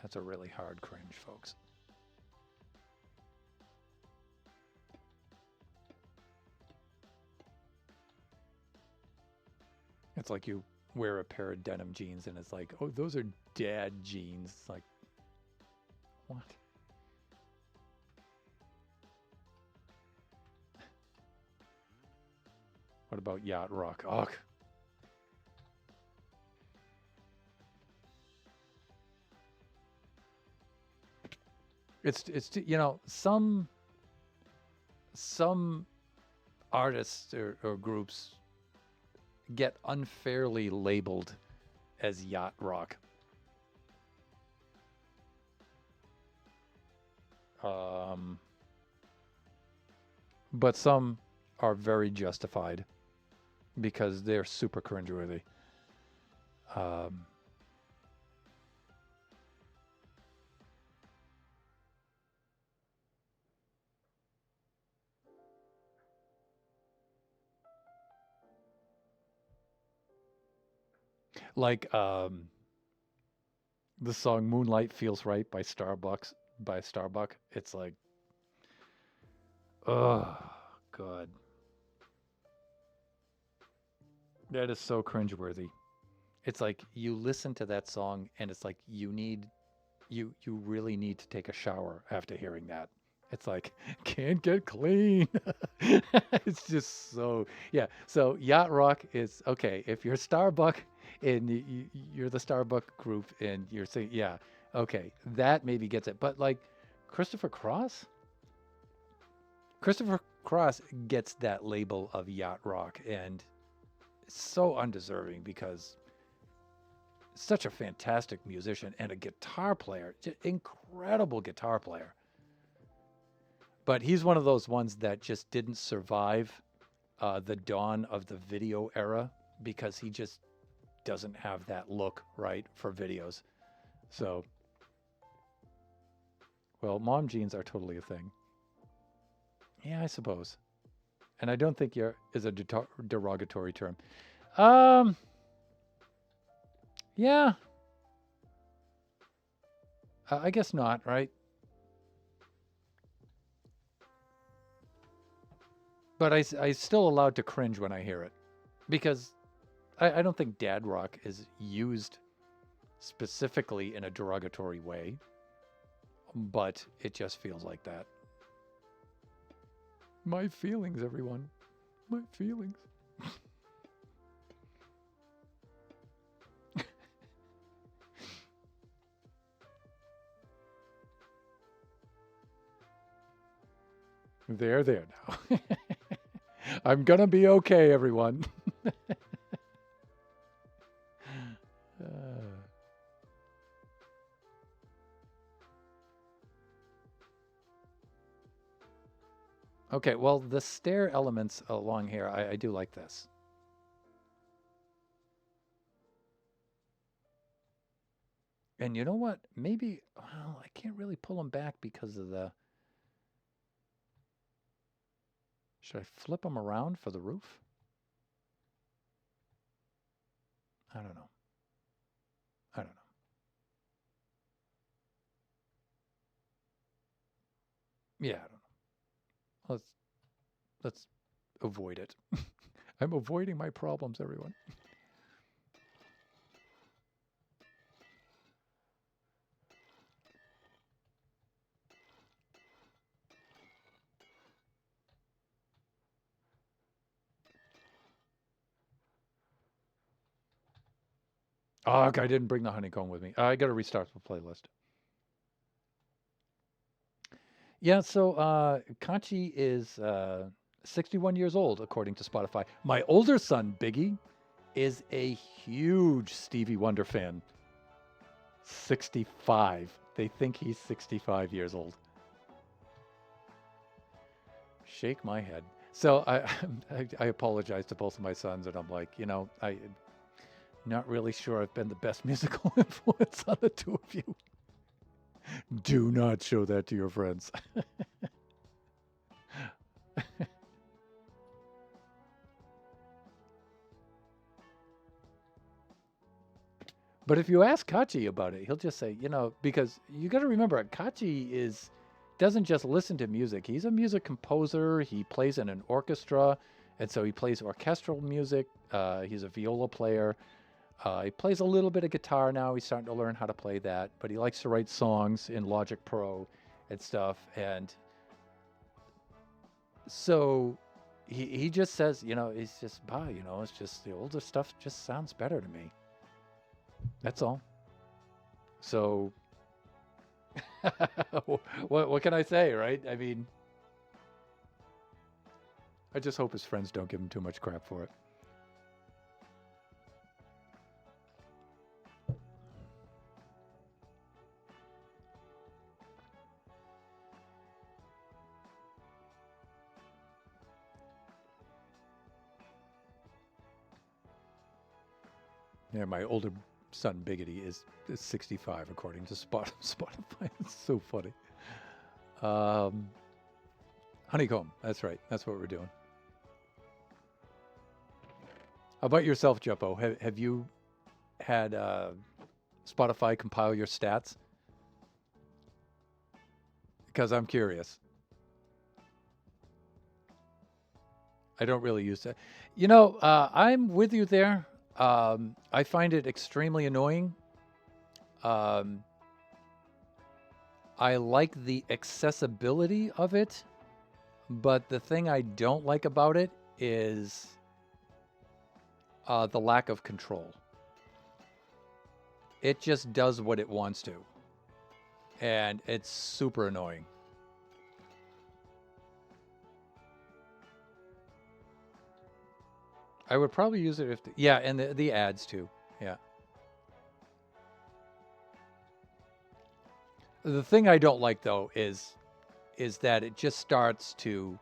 That's a really hard cringe, folks. It's like you wear a pair of denim jeans and it's like, oh, those are dad jeans. It's like, what? What about yacht rock? Ugh. It's you know, some artists or groups get unfairly labeled as yacht rock. Um, but some are very justified because they're super cringeworthy. Um, like the song "Moonlight Feels Right" by Starbuck. It's like, oh god, that is so cringeworthy. It's like you listen to that song and it's like you really need to take a shower after hearing that. It's like can't get clean. It's just so yeah. So yacht rock is okay if you're Starbuck and you're the Starbuck group and you're saying yeah okay that maybe gets it. But like Christopher Cross, Christopher Cross gets that label of yacht rock and so undeserving because such a fantastic musician and a guitar player, incredible guitar player. But he's one of those ones that just didn't survive the dawn of the video era because he just doesn't have that look right for videos. So, well, mom jeans are totally a thing. Yeah, I suppose. And I don't think you're is a derogatory term. Um, yeah, I guess not, right? But I still allowed to cringe when I hear it because I don't think dad rock is used specifically in a derogatory way, but it just feels like that. My feelings, everyone. My feelings. There now. I'm gonna be okay, everyone. uh, okay, well, the stair elements along here, I do like this. And you know what? Maybe, well, I can't really pull them back because of the. Should I flip them around for the roof? I don't know. I don't know. Yeah, I don't know. Let's avoid it. I'm avoiding my problems, everyone. Oh, okay, I didn't bring the honeycomb with me. I got to restart the playlist. Yeah, so Kachi is 61 years old, according to Spotify. My older son, Biggie, is a huge Stevie Wonder fan. 65. They think he's 65 years old. Shake my head. So I apologize to both of my sons, and I'm like, I'm not really sure I've been the best musical influence on the two of you. Do not show that to your friends. But if you ask Kachi about it, he'll just say, because you got to remember, Kachi doesn't just listen to music. He's a music composer. He plays in an orchestra, and so he plays orchestral music. He's a viola player. He plays a little bit of guitar now. He's starting to learn how to play that, but he likes to write songs in Logic Pro and stuff. And so he just says, he's just, it's just the older stuff just sounds better to me. That's all. So, what can I say, right? I mean, I just hope his friends don't give him too much crap for it. Yeah, my older son Biggity is 65 according to Spotify. It's so funny. Honeycomb. That's right. That's what we're doing. How about yourself, Jeppo? Have you had Spotify compile your stats? Because I'm curious. I don't really use that. I'm with you there. I find it extremely annoying. I like the accessibility of it, but the thing I don't like about it is the lack of control. It just does what it wants to, and it's super annoying. I would probably use it yeah, and the ads too. Yeah. The thing I don't like though is that it just starts to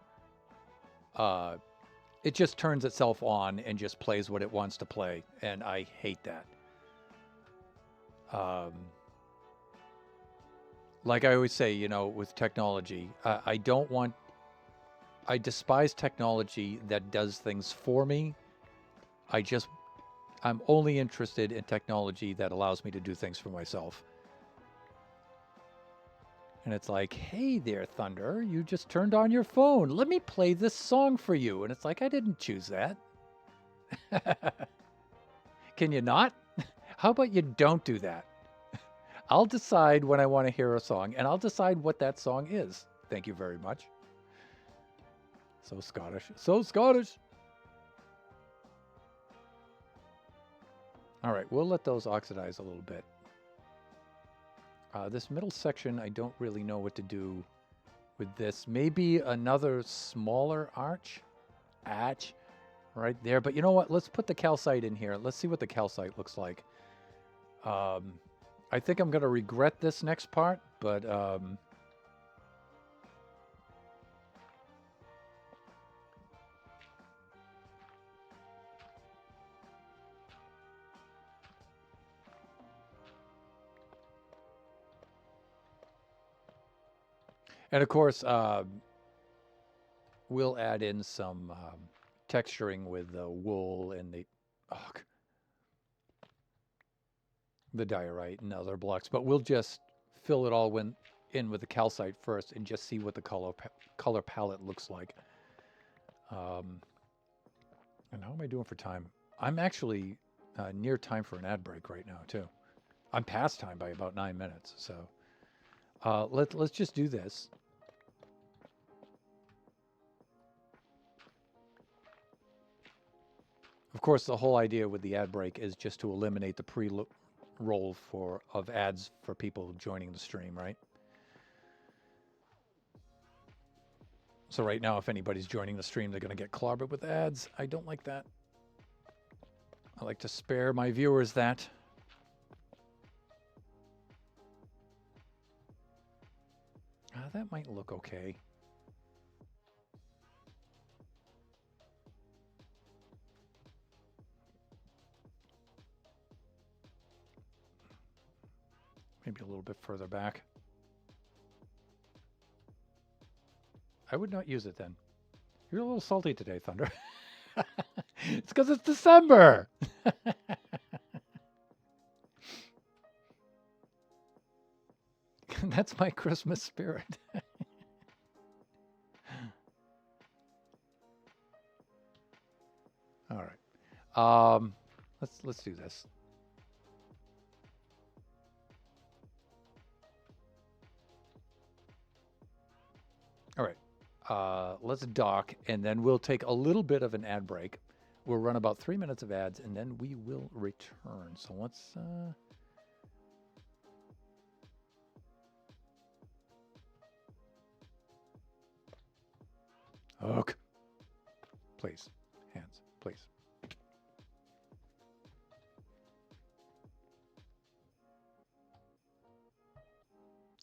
it just turns itself on and just plays what it wants to play, and I hate that. Like I always say, with technology, I despise technology that does things for me. I'm only interested in technology that allows me to do things for myself. And it's like, hey there, Thunder, you just turned on your phone. Let me play this song for you. And it's like, I didn't choose that. Can you not? How about you don't do that? I'll decide when I want to hear a song, and I'll decide what that song is. Thank you very much. So Scottish. So Scottish. All right, we'll let those oxidize a little bit. This middle section, I don't really know what to do with this. Maybe another smaller arch right there. But you know what? Let's put the calcite in here. Let's see what the calcite looks like. I think I'm going to regret this next part, but and of course, we'll add in some texturing with the wool and the diorite and other blocks, but we'll just fill it all in with the calcite first and just see what the color palette looks like. And how am I doing for time? I'm actually near time for an ad break right now too. I'm past time by about 9 minutes, so let's just do this. Of course, the whole idea with the ad break is just to eliminate the pre-roll of ads for people joining the stream, right? So right now, if anybody's joining the stream, they're going to get clobbered with ads. I don't like that. I like to spare my viewers that. That might look okay. Maybe a little bit further back. I would not use it then. You're a little salty today, Thunder. It's because it's December. That's my Christmas spirit. All right. Let's do this. All right. Let's dock, and then we'll take a little bit of an ad break. We'll run about 3 minutes of ads, and then we will return. So let's... Hook. Please. Hands, please.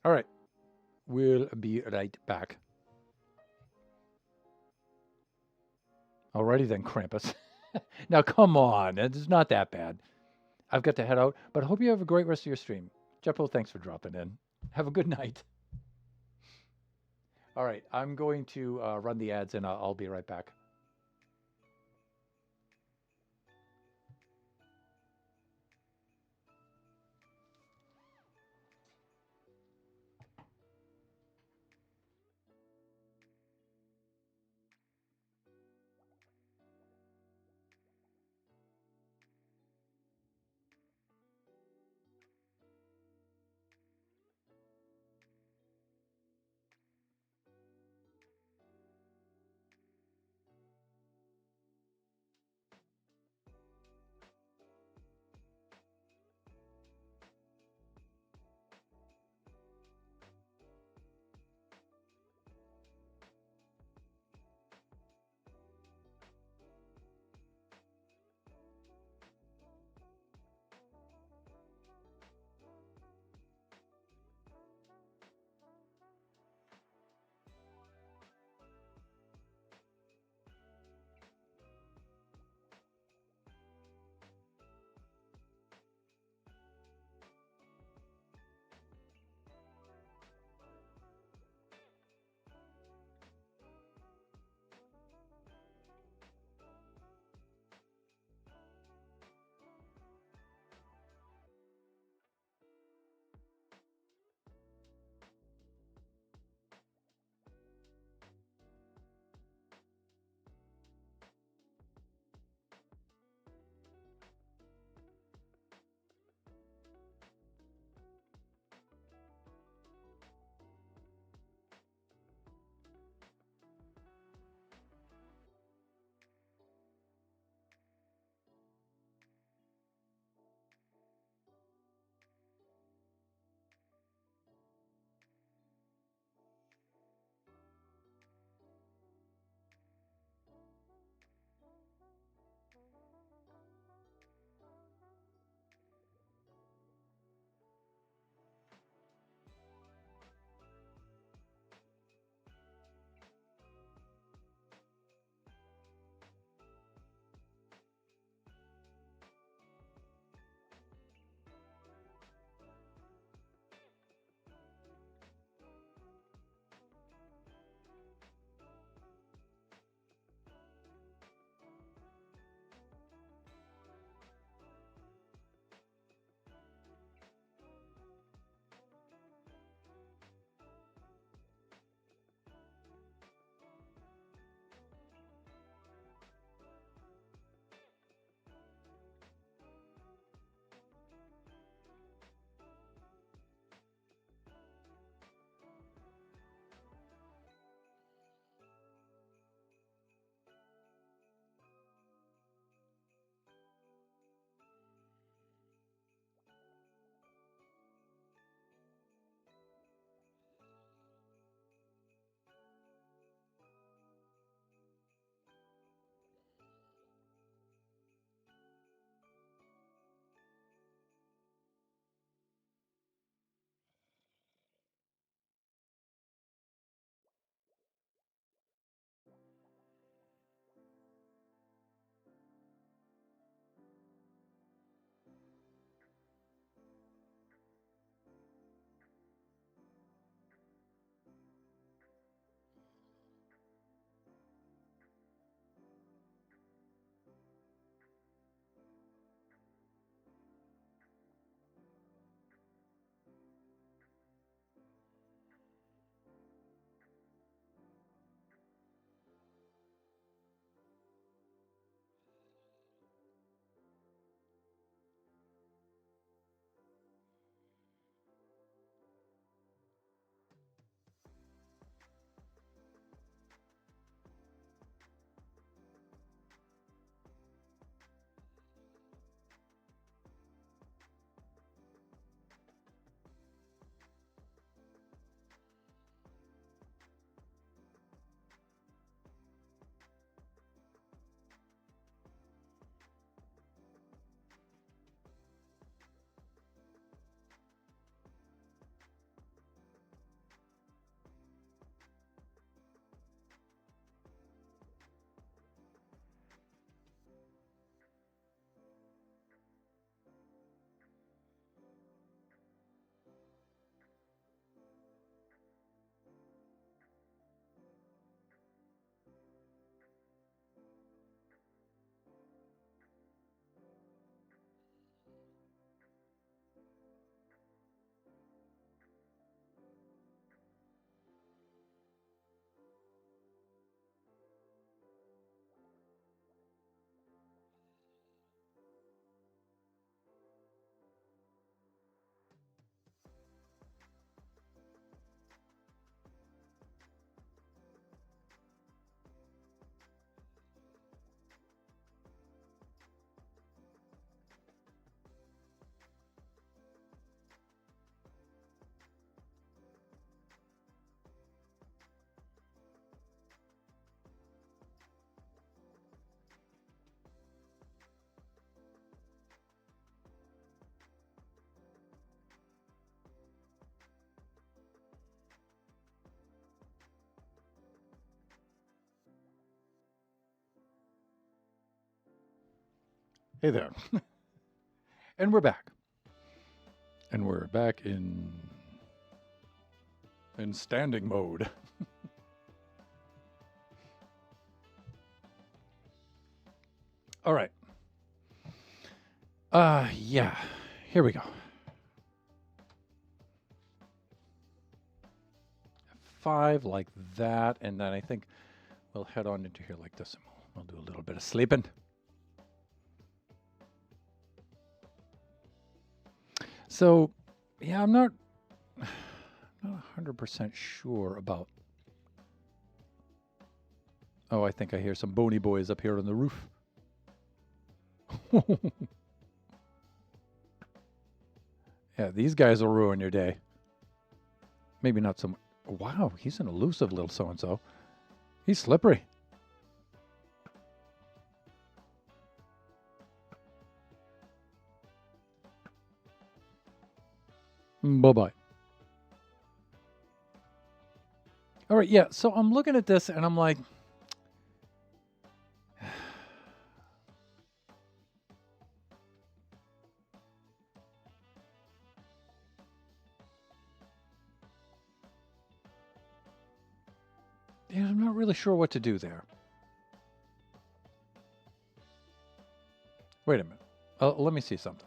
All right. We'll be right back. Alrighty then, Krampus. Now, come on. It's not that bad. I've got to head out, but I hope you have a great rest of your stream. Jeppo, thanks for dropping in. Have a good night. All right. I'm going to run the ads, and I'll be right back. Hey there. And we're back. And we're back in standing mode. All right. Yeah. Here we go. 5 like that, and then I think we'll head on into here like this, and we'll do a little bit of sleeping. So, yeah, I'm not 100% sure about. Oh, I think I hear some bony boys up here on the roof. Yeah, these guys will ruin your day. Maybe not so much. Wow, he's an elusive little so-and-so. He's slippery. Bye-bye. All right, yeah, so I'm looking at this and I'm like, yeah, I'm not really sure what to do there. Wait a minute. Let me see something.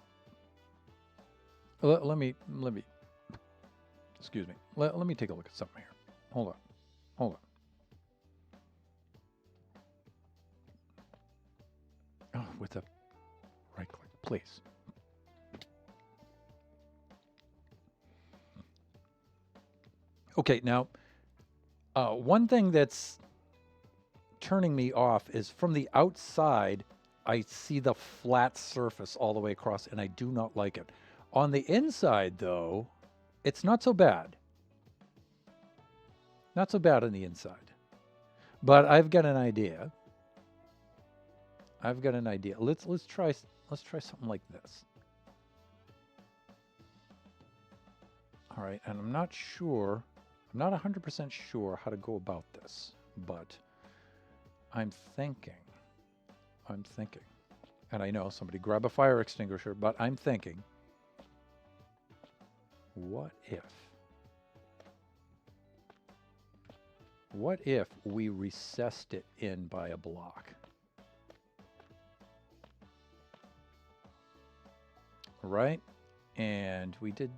Let me, excuse me. Let me take a look at something here. Hold on. Oh, with the right click, please. Okay, now, one thing that's turning me off is from the outside, I see the flat surface all the way across, and I do not like it. On the inside, though, it's not so bad. Not so bad on the inside. But I've got an idea. Let's try something like this. All right, and I'm not 100% sure how to go about this, but I'm thinking, and I know somebody grab a fire extinguisher, but I'm thinking, what if we recessed it in by a block? Right? And we did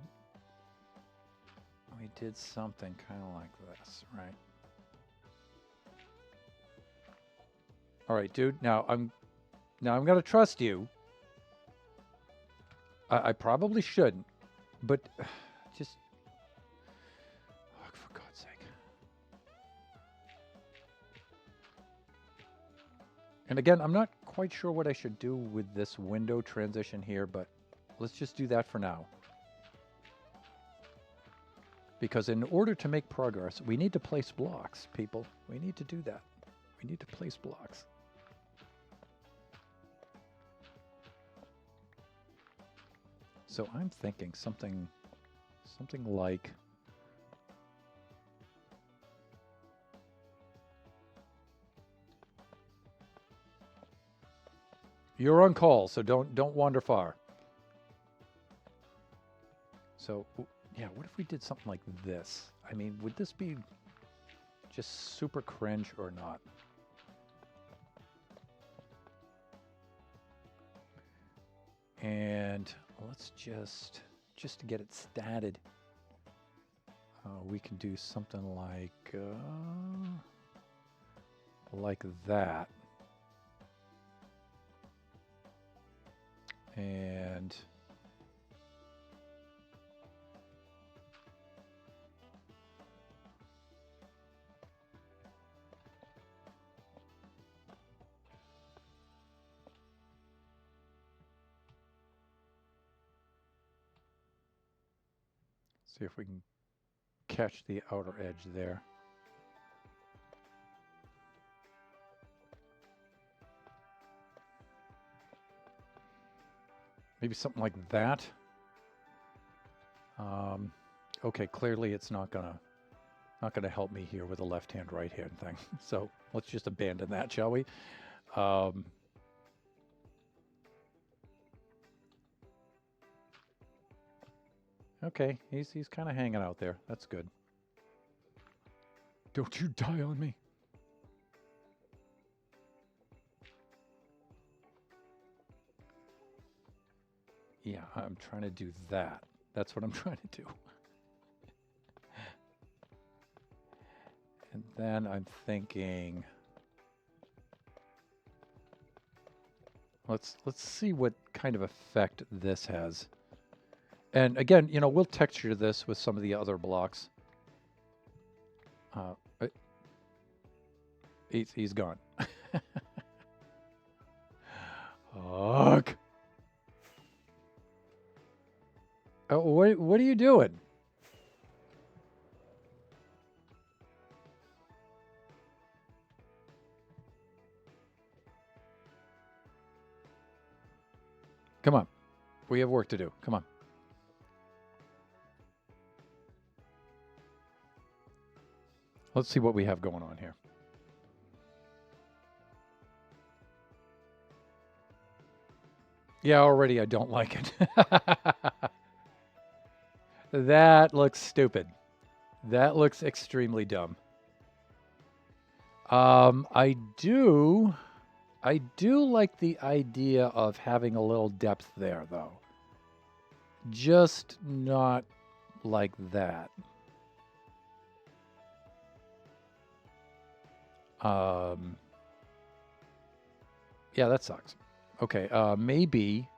something kind of like this, right? All right, dude. Now I'm gonna trust you. I probably shouldn't, but just for God's sake. And again, I'm not quite sure what I should do with this window transition here, but let's just do that for now. Because in order to make progress, we need to place blocks, people. We need to do that. We need to place blocks. So I'm thinking something like you're on call, so don't wander far. So yeah, what if we did something like this? I mean, would this be just super cringe or not? And let's just to get it statted, we can do something like that. And see if we can catch the outer edge there. Maybe something like that. Okay, clearly it's not gonna help me here with the left hand, right hand thing. So let's just abandon that, shall we? Okay, he's kind of hanging out there. That's good. Don't you die on me. Yeah, I'm trying to do that. That's what I'm trying to do. And then I'm thinking, let's see what kind of effect this has. And again, you know, we'll texture this with some of the other blocks. Uh, he's gone. Ugh. Oh, what are you doing? Come on. We have work to do. Come on. Let's see what we have going on here. Yeah, already I don't like it. That looks stupid. That looks extremely dumb. I do like the idea of having a little depth there, though. Just not like that. Yeah, that sucks. Okay, maybe.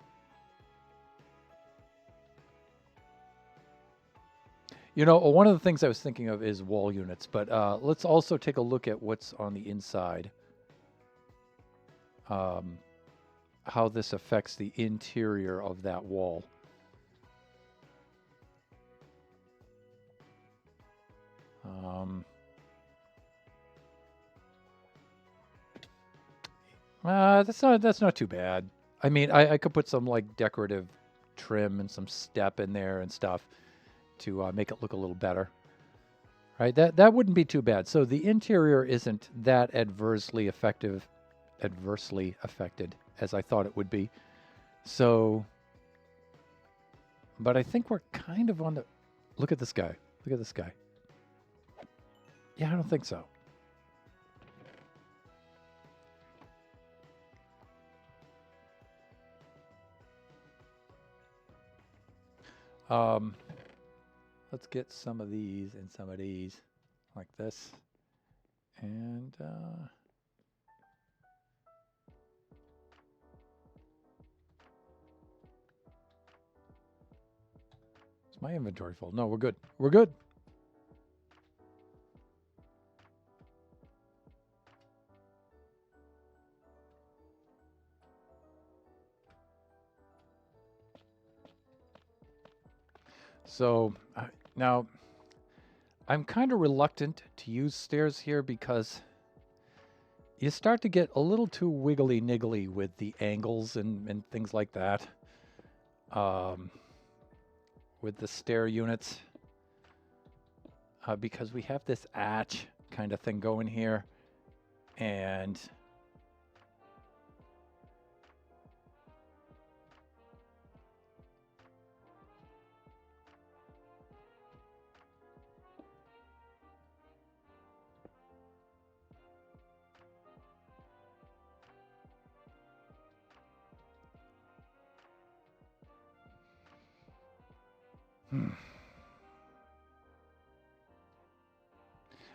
You know, one of the things I was thinking of is wall units, but let's also take a look at what's on the inside. How this affects the interior of that wall. That's not too bad. I mean, I could put some like decorative trim and some step in there and stuff to make it look a little better. Right? That wouldn't be too bad. So the interior isn't that adversely affected as I thought it would be. So, but I think we're kind of on the. Look at this guy. Look at this guy. Yeah, I don't think so. Let's get some of these and some of these like this. And is my inventory full? No, we're good. We're good. So now I'm kind of reluctant to use stairs here because you start to get a little too wiggly niggly with the angles and things like that. With the stair units. Because we have this atch kind of thing going here. And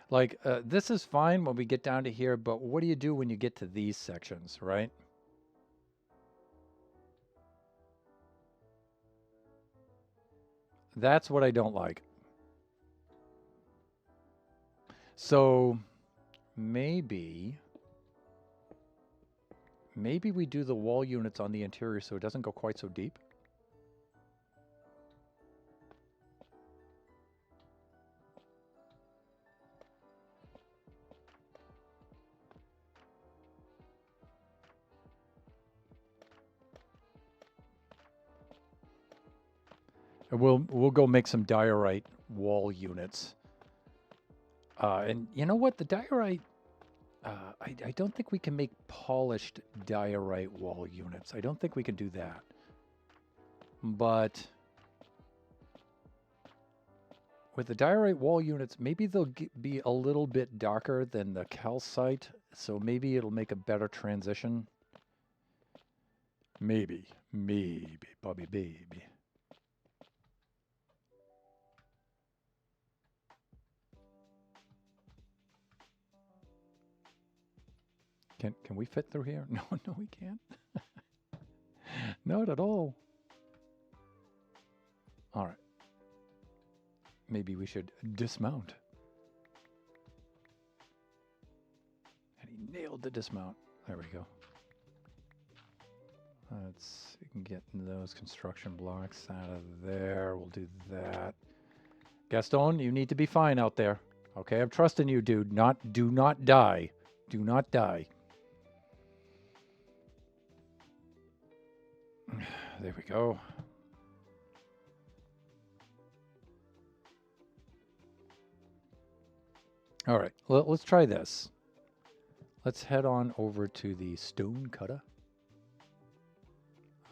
like, this is fine when we get down to here, but what do you do when you get to these sections, right? That's what I don't like. So maybe we do the wall units on the interior so it doesn't go quite so deep. And we'll go make some diorite wall units. And you know what? The diorite, I don't think we can make polished diorite wall units. I don't think we can do that. But with the diorite wall units, maybe they'll be a little bit darker than the calcite, so maybe it'll make a better transition. Maybe, Bobby, baby. Can we fit through here? No, we can't. Not at all. All right. Maybe we should dismount. And he nailed the dismount. There we go. Let's get those construction blocks out of there. We'll do that. Gaston, you need to be fine out there. Okay, I'm trusting you, dude. Do not die. Do not die. There we go. All right, let's try this. Let's head on over to the stone cutter.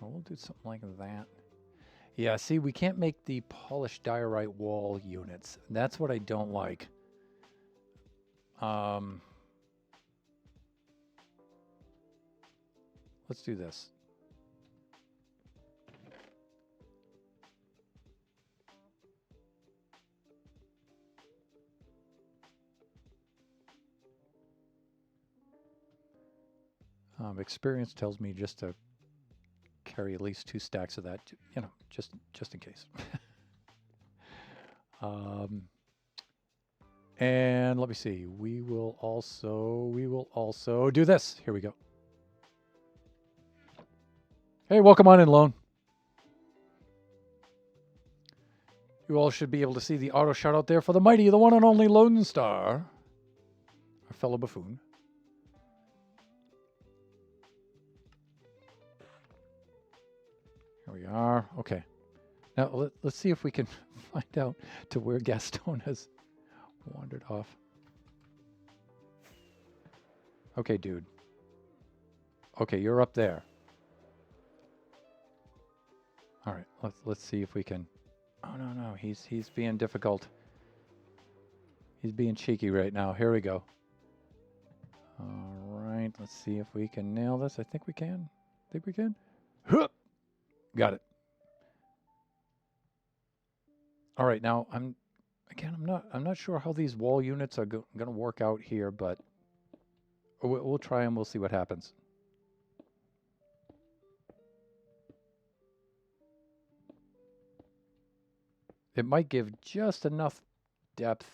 Oh, we'll do something like that. Yeah, see, we can't make the polished diorite wall units. That's what I don't like. Let's do this. Experience tells me just to carry at least 2 stacks of that, you know, just in case. And let me see. We will also do this. Here we go. Hey, welcome on in, Lone. You all should be able to see the auto shout out there for the mighty, the one and only Lone Star, our fellow buffoon. Here we are. Okay. Now let's see if we can find out to where Gaston has wandered off. Okay, dude. Okay, you're up there. All right. Let's see if we can. Oh no, he's being difficult. He's being cheeky right now. Here we go. All right. Let's see if we can nail this. I think we can. Think we can. Huh! Got it. All right, now I'm not sure how these wall units are going to work out here, but we'll try and we'll see what happens. It might give just enough depth.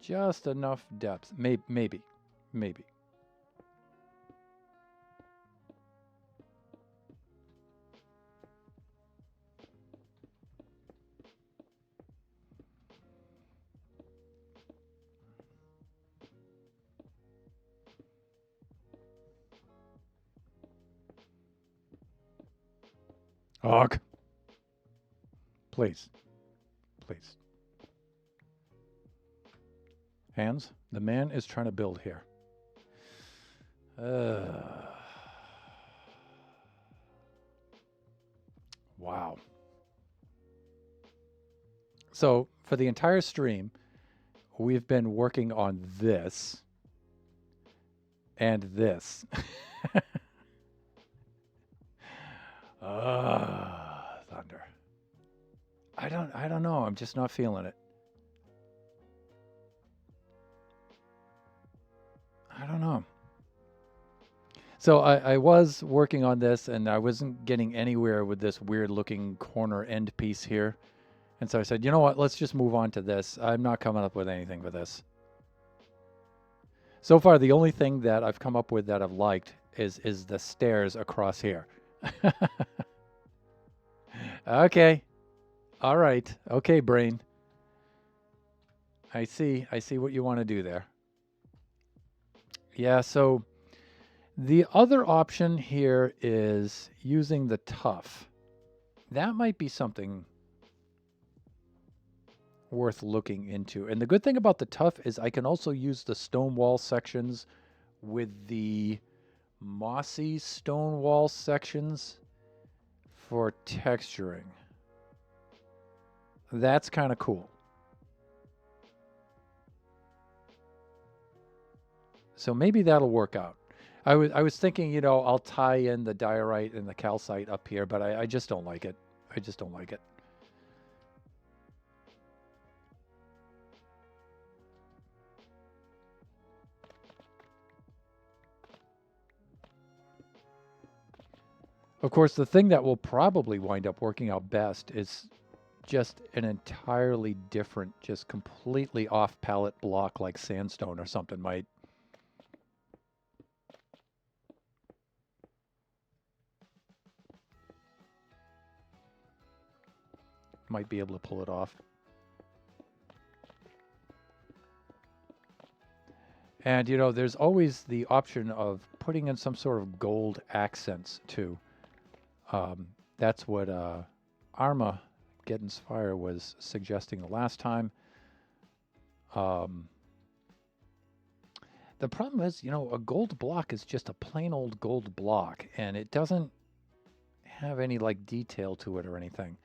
Just enough depth. Maybe. Og. Please. Hands, the man is trying to build here. Wow. So for the entire stream, we've been working on this and this. Thunder. I don't know. I'm just not feeling it. I don't know. So I was working on this and I wasn't getting anywhere with this weird looking corner end piece here. And so I said, you know what, let's just move on to this. I'm not coming up with anything for this. So far, the only thing that I've come up with that I've liked is the stairs across here. Okay. All right. Okay, brain. I see what you want to do there. Yeah, so the other option here is using the tuff. That might be something worth looking into. And the good thing about the tuff is I can also use the stone wall sections with the mossy stone wall sections for texturing. That's kind of cool. So maybe that'll work out. I was thinking, you know, I'll tie in the diorite and the calcite up here, but I just don't like it. I just don't like it. Of course, the thing that will probably wind up working out best is just an entirely different, just completely off palette block like sandstone or something might be able to pull it off. And you know, there's always the option of putting in some sort of gold accents too. That's what Arma Geddon's Fire was suggesting the last time. The problem is, you know, a gold block is just a plain old gold block, and it doesn't have any like detail to it or anything.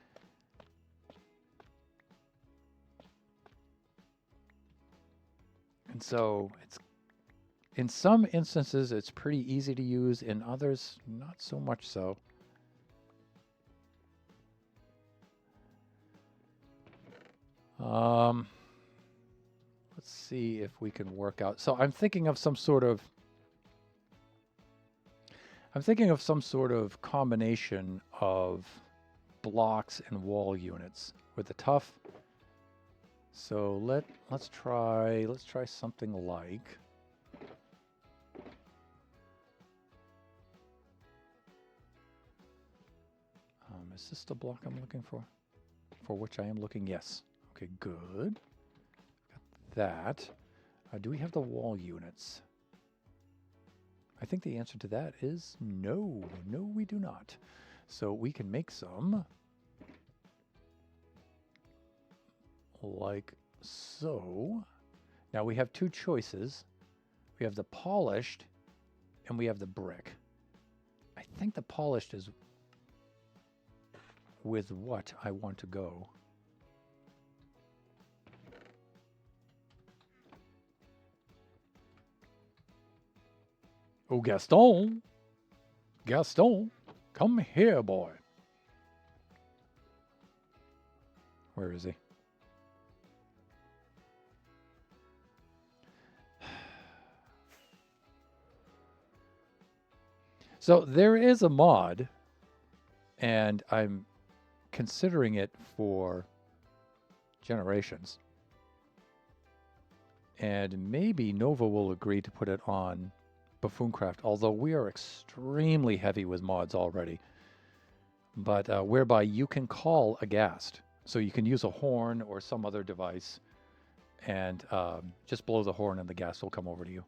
And so it's, in some instances, it's pretty easy to use. In others, not so much so. Let's see if we can work out. So I'm thinking of some sort of combination of blocks and wall units with the tough. So let's try something like is this the block I'm looking for? For which I am looking, yes. Okay, good. Got that. Do we have the wall units? I think the answer to that is no. No, we do not. So we can make some like so. Now we have two choices. We have the polished and we have the brick. I think the polished is with what I want to go. Oh, Gaston. Gaston, come here, boy. Where is he? So there is a mod, and I'm considering it for Generations. And maybe Nova will agree to put it on Buffooncraft, although we are extremely heavy with mods already. But whereby you can call a ghast. So you can use a horn or some other device and just blow the horn and the ghast will come over to you.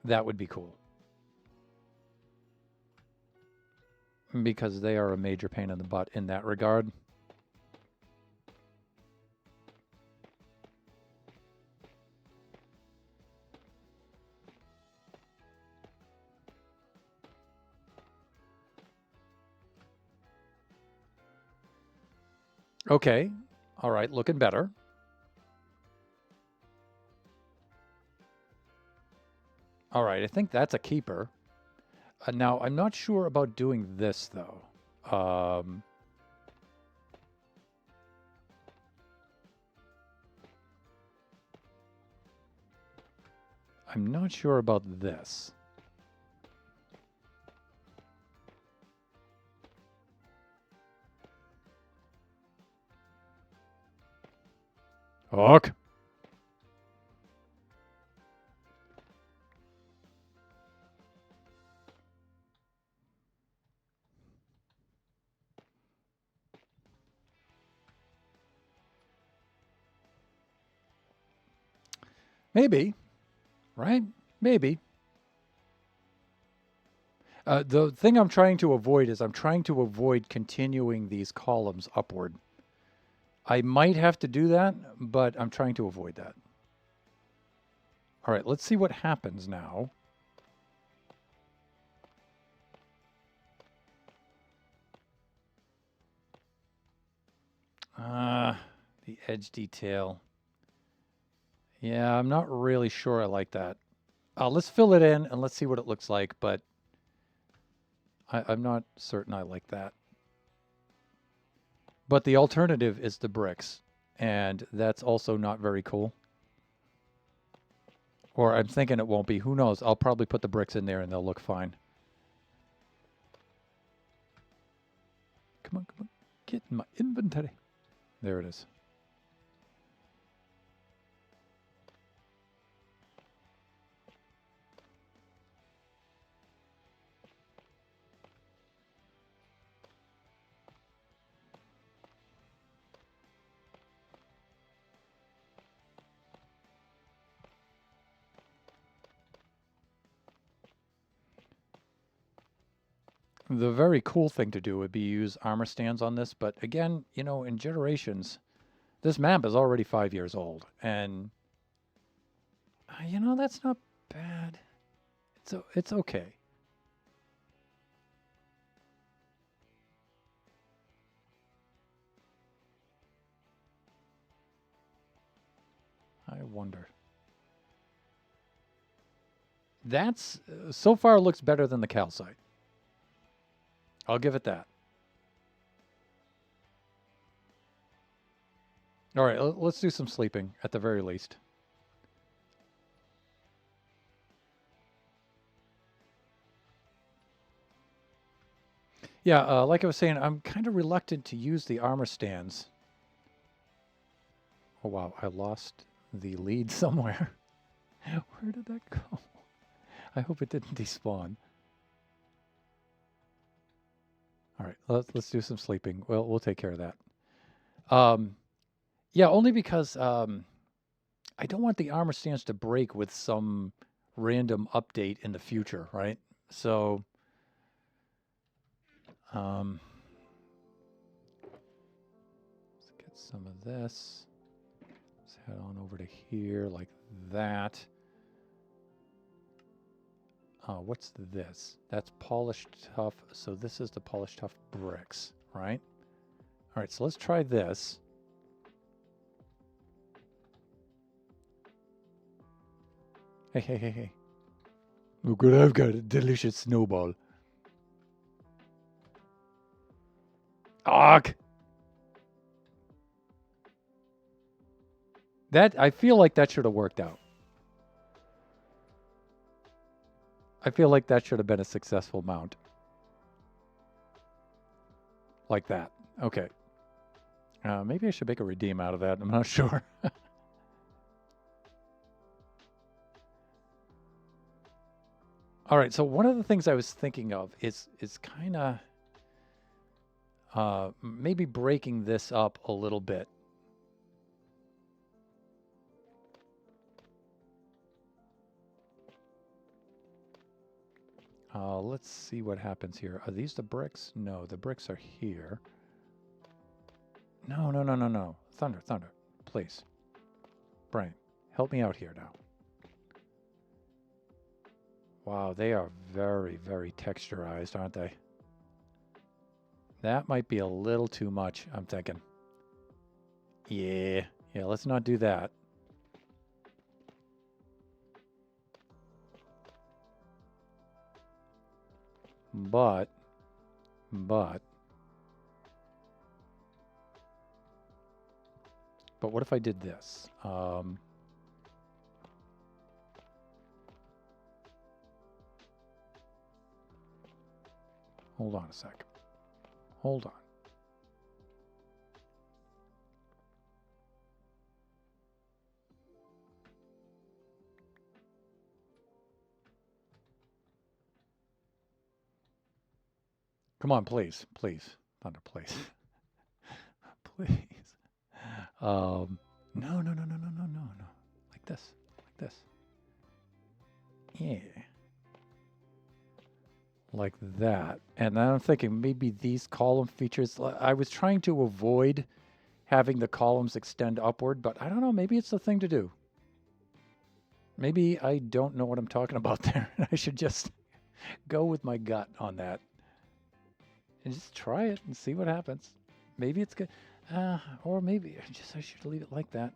That would be cool. Because they are a major pain in the butt in that regard. Okay. All right, looking better. All right, I think that's a keeper. Now, I'm not sure about doing this, though. I'm not sure about this. Hawk. Maybe, right? Maybe. The thing I'm trying to avoid is I'm trying to avoid continuing these columns upward. I might have to do that, but I'm trying to avoid that. All right, let's see what happens now The edge detail. Yeah, I'm not really sure I like that. Let's fill it in and let's see what it looks like, but I'm not certain I like that. But the alternative is the bricks, and that's also not very cool. Or I'm thinking it won't be. Who knows? I'll probably put the bricks in there and they'll look fine. Come on, come on. Get in my inventory. There it is. The very cool thing to do would be use armor stands on this, but again, you know, in Generations, this map is already 5 years old, and you know, that's not bad. It's okay. I wonder. That's so far looks better than the calcite. I'll give it that. All right, let's do some sleeping at the very least. Yeah, like I was saying, I'm kind of reluctant to use the armor stands. Oh, wow, I lost the lead somewhere. Where did that go? I hope it didn't despawn. All right, let's do some sleeping. Well, we'll take care of that. Yeah, only because I don't want the armor stands to break with some random update in the future, right? So, let's get some of this. Let's head on over to here like that. What's this? That's polished tough. So this is the polished tough bricks, right? All right, so let's try this. Hey, hey, hey, hey. Look what I've got, a delicious snowball. Ugh! I feel like that should have worked out. I feel like that should have been a successful mount. Like that. Okay. Maybe I should make a redeem out of that. I'm not sure. All right, so one of the things I was thinking of is kind of maybe breaking this up a little bit. Let's see what happens here. Are these the bricks? No, the bricks are here. No, no, no, no, no. Thunder, thunder, please. Brian, help me out here now. Wow, they are very, very texturized, aren't they? That might be a little too much, I'm thinking. Yeah, let's not do that. But what if I did this? Hold on a sec. Hold on. Come on, please, please. Thunder, please. Please. No, no, no, no, no, no, no, no. Like this. Like this. Yeah. Like that. And then I'm thinking maybe these column features, I was trying to avoid having the columns extend upward, but I don't know, maybe it's the thing to do. Maybe I don't know what I'm talking about there. I should just go with my gut on that. And just try it and see what happens. Maybe it's good. Or maybe I should leave it like that.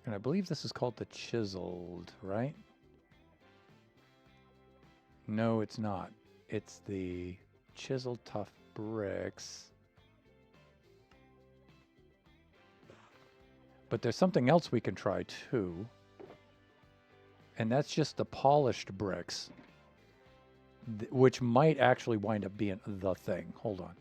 And I believe this is called the chiseled, right? No, it's not. It's the chiseled tough bricks. But there's something else we can try too. And that's just the polished bricks, which might actually wind up being the thing. Hold on.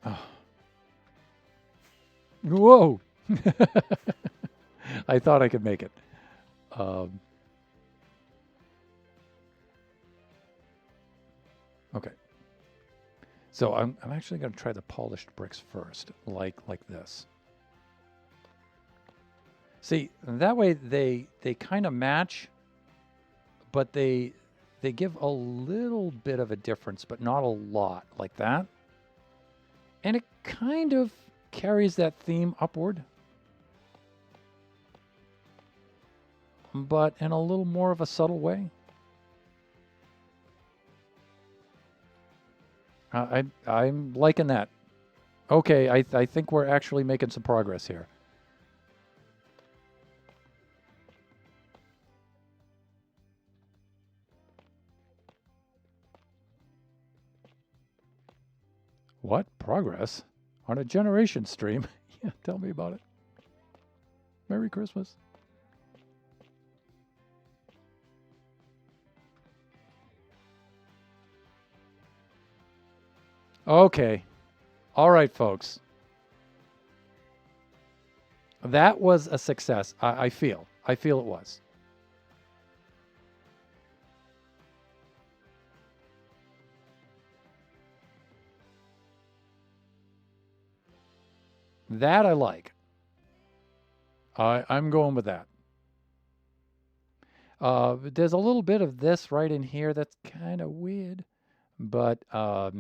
Oh. Whoa! I thought I could make it. Okay. So I'm actually going to try the polished bricks first, like this. See, that way they kind of match, but they give a little bit of a difference, but not a lot, like that. And it kind of carries that theme upward, but in a little more of a subtle way. I'm liking that. Okay, I think we're actually making some progress here. What? Progress? On a generation stream? Yeah, tell me about it. Merry Christmas. Okay. All right, folks. That was a success. I feel it was. That I like. I'm going with that. There's a little bit of this right in here that's kind of weird, but I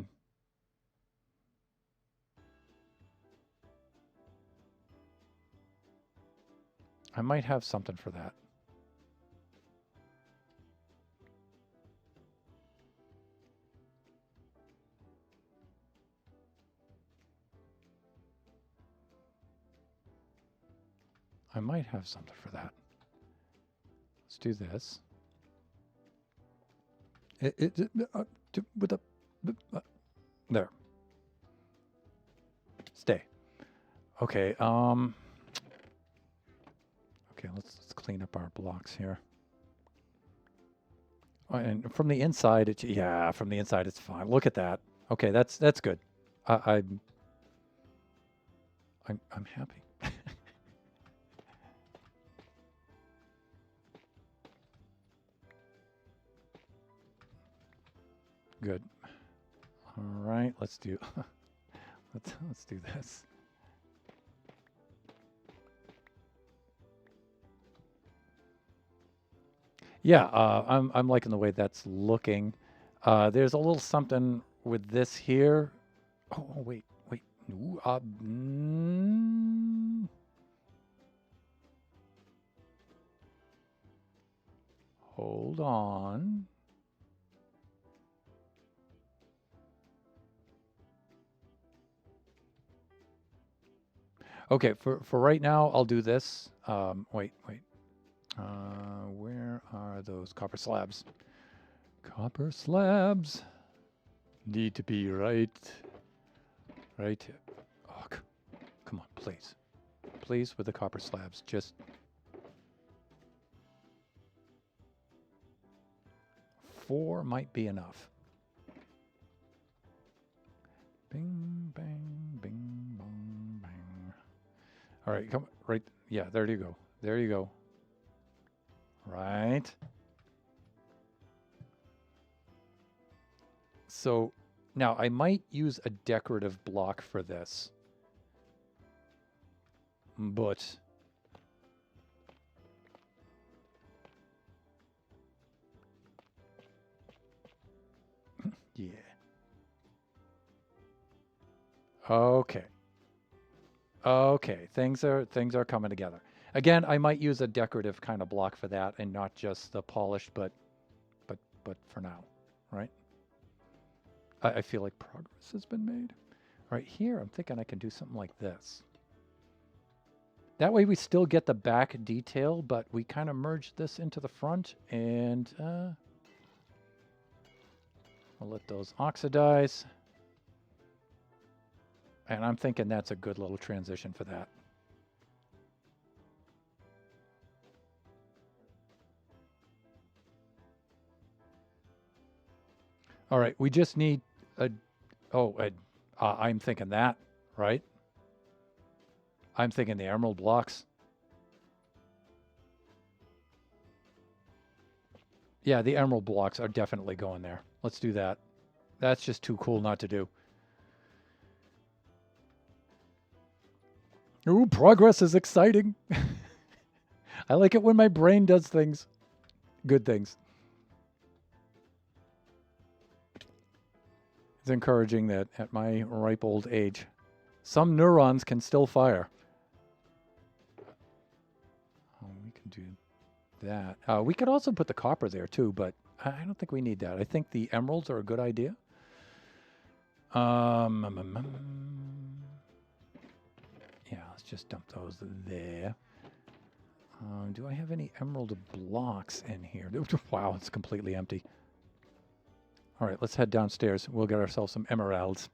might have something for that. I might have something for that. Let's do this. With a there. Stay. Okay. Okay. Let's clean up our blocks here. And from the inside, from the inside it's fine. Look at that. Okay, that's good. I'm happy. Good. All right, let's do let's do this. Yeah, I'm liking the way that's looking. There's a little something with this here. Oh, wait. Ooh, hold on. Okay, for right now, I'll do this. Wait. Where are those copper slabs? Copper slabs need to be right here. Oh, come on, please. Please, with the copper slabs, just... 4 might be enough. Bing, bang, bing, bong, bang. All right, come right. Yeah, there you go. There you go. Right. So now I might use a decorative block for this, but yeah. Okay. Okay. Things are coming together. Again, I might use a decorative kind of block for that and not just the polished, but for now, right? I feel like progress has been made. All right, here I'm thinking I can do something like this. That way we still get the back detail, but we kind of merge this into the front and I'll let those oxidize. And I'm thinking that's a good little transition for that. All right, we just need a, I'm thinking that, right? I'm thinking the emerald blocks. Yeah, the emerald blocks are definitely going there. Let's do that. That's just too cool not to do. Ooh, progress is exciting. I like it when my brain does things. Good things. It's encouraging that at my ripe old age, some neurons can still fire. Oh, we can do that. We could also put the copper there too, but I don't think we need that. I think the emeralds are a good idea. Yeah, let's just dump those there. Do I have any emerald blocks in here? Wow, it's completely empty. All right, let's head downstairs. We'll get ourselves some emeralds.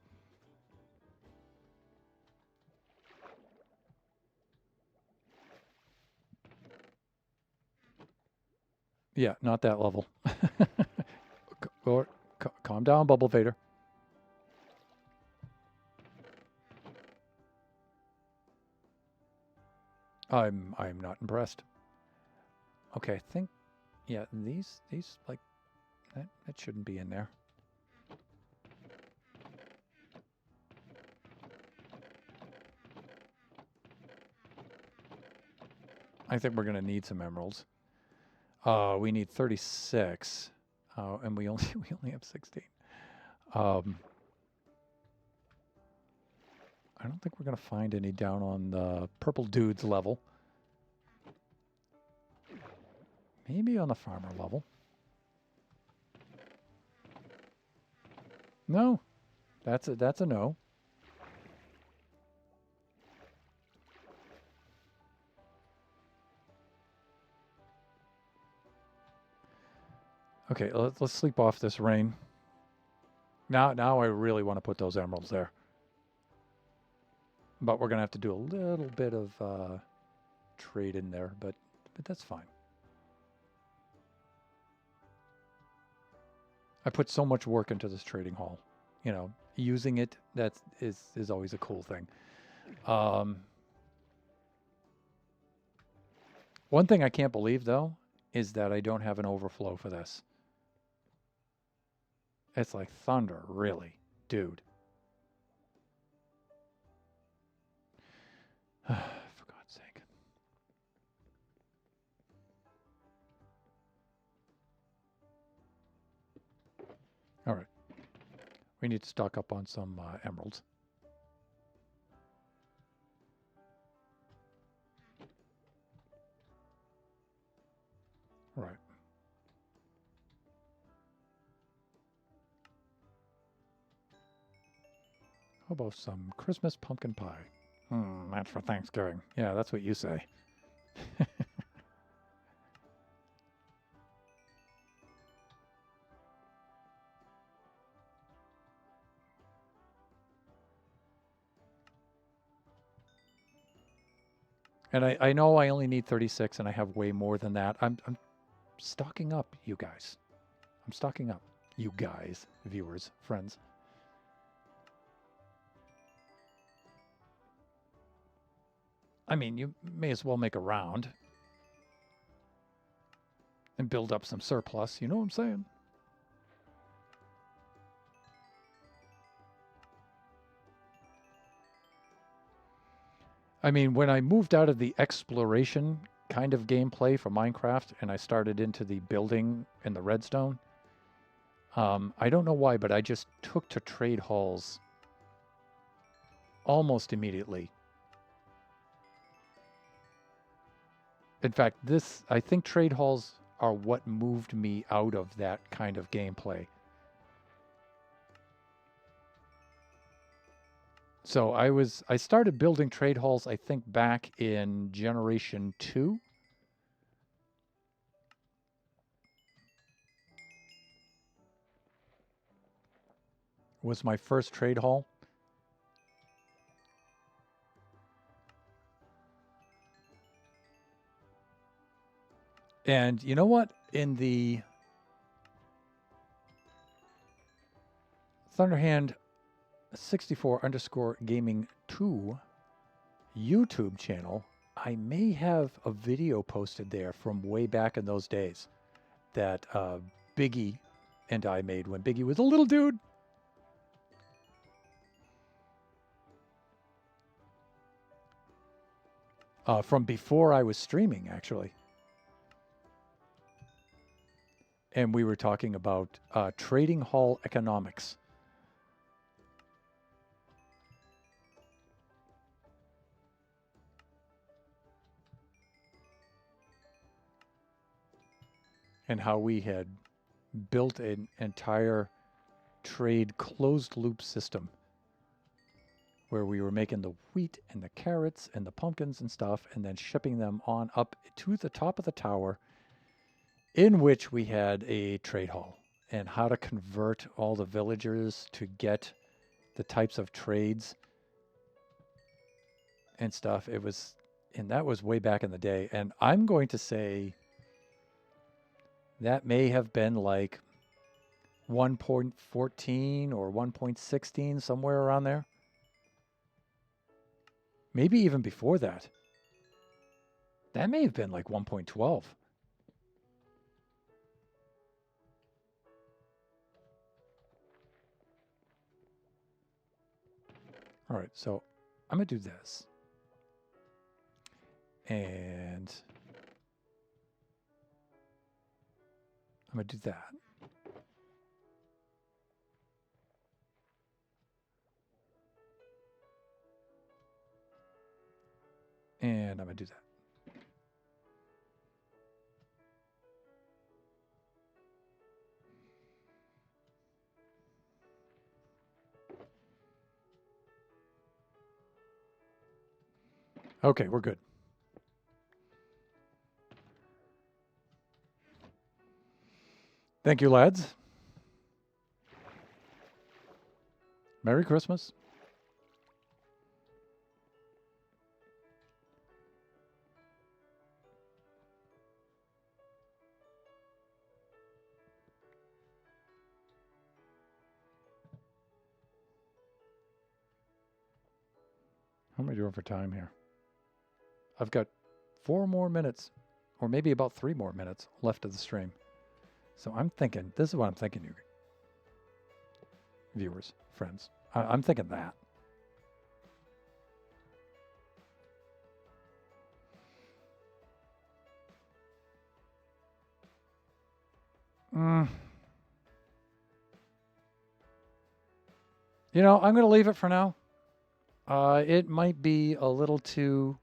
Yeah, not that level. Calm down, Bubble Vader. I'm not impressed. Okay, I think yeah, these like that shouldn't be in there. I think we're gonna need some emeralds. We need 36, and we only have 16. I don't think we're gonna find any down on the purple dudes level. Maybe on the farmer level. No, that's a no. Okay, let's sleep off this rain. Now I really want to put those emeralds there. But we're going to have to do a little bit of trade in there, but that's fine. I put so much work into this trading hall. You know, using it, that is always a cool thing. One thing I can't believe, though, is that I don't have an overflow for this. It's like thunder, really. Dude. For God's sake. All right. We need to stock up on some emeralds. All right. How about some Christmas pumpkin pie? That's for Thanksgiving. Yeah, that's what you say. And I know I only need 36 and I have way more than that. I'm stocking up, you guys. I'm stocking up. You guys, viewers, friends. I mean, you may as well make a round and build up some surplus. You know what I'm saying? I mean, when I moved out of the exploration kind of gameplay for Minecraft and I started into the building and the redstone, I don't know why, but I just took to trade halls almost immediately. In fact, I think trade halls are what moved me out of that kind of gameplay. So I started building trade halls, I think, back in Generation 2. Was my first trade hall. And you know what? In the Thunderhand 64_gaming 2 YouTube channel, I may have a video posted there from way back in those days that Biggie and I made when Biggie was a little dude. From before I was streaming, actually. And we were talking about trading hall economics. And how we had built an entire trade closed loop system where we were making the wheat and the carrots and the pumpkins and stuff and then shipping them on up to the top of the tower, in which we had a trade hall, and how to convert all the villagers to get the types of trades and stuff. And that was way back in the day. And I'm going to say that may have been like 1.14 or 1.16, somewhere around there. Maybe even before that. That may have been like 1.12. All right, so I'm going to do this. And I'm going to do that. And I'm going to do that. Okay, we're good. Thank you, lads. Merry Christmas. How am I doing for time here? I've got 4 more minutes, or maybe about 3 more minutes left of the stream. So I'm thinking, this is what I'm thinking, you viewers, friends. I'm thinking that. You know, I'm going to leave it for now. It might be a little too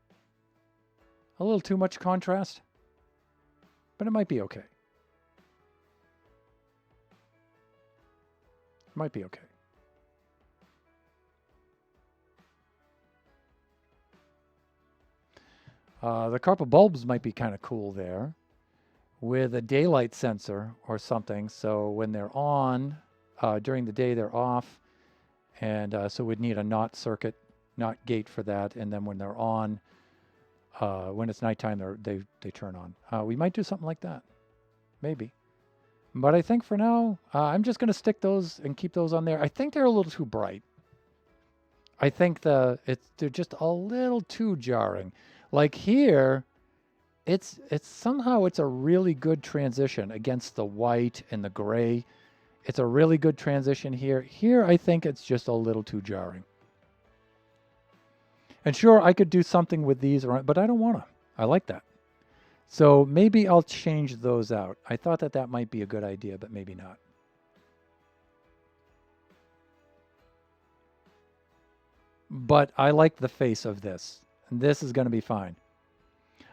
much contrast, but it might be okay. It might be okay. The copper bulbs might be kind of cool there with a daylight sensor or something. So when they're on, during the day they're off. And so we'd need a NOT circuit, NOT gate for that. And then when they're on, when it's nighttime, they turn on. We might do something like that. Maybe. But I think for now, I'm just going to stick those and keep those on there. I think they're a little too bright. I think they're just a little too jarring. Like here, it's somehow it's a really good transition against the white and the gray. It's a really good transition here. Here, I think it's just a little too jarring. And sure, I could do something with these, but I don't want to. I like that. So maybe I'll change those out. I thought that might be a good idea, but maybe not. but I like the face of this. This is going to be fine.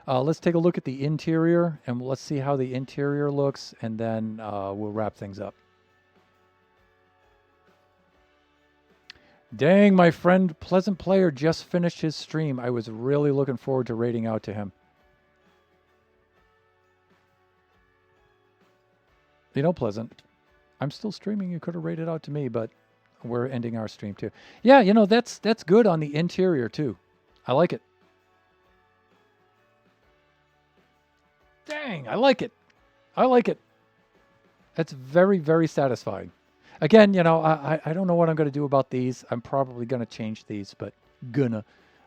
Let's take a look at the interior, and let's see how the interior looks, and then we'll wrap things up. Dang, my friend Pleasant Player just finished his stream. I was really looking forward to raiding out to him. You know, Pleasant, I'm still streaming. You could have raided out to me, but we're ending our stream too. Yeah, you know, that's good on the interior too. I like it. Dang, I like it. I like it. That's very, very satisfying. Again, you know, I don't know what I'm going to do about these. I'm probably going to change these, but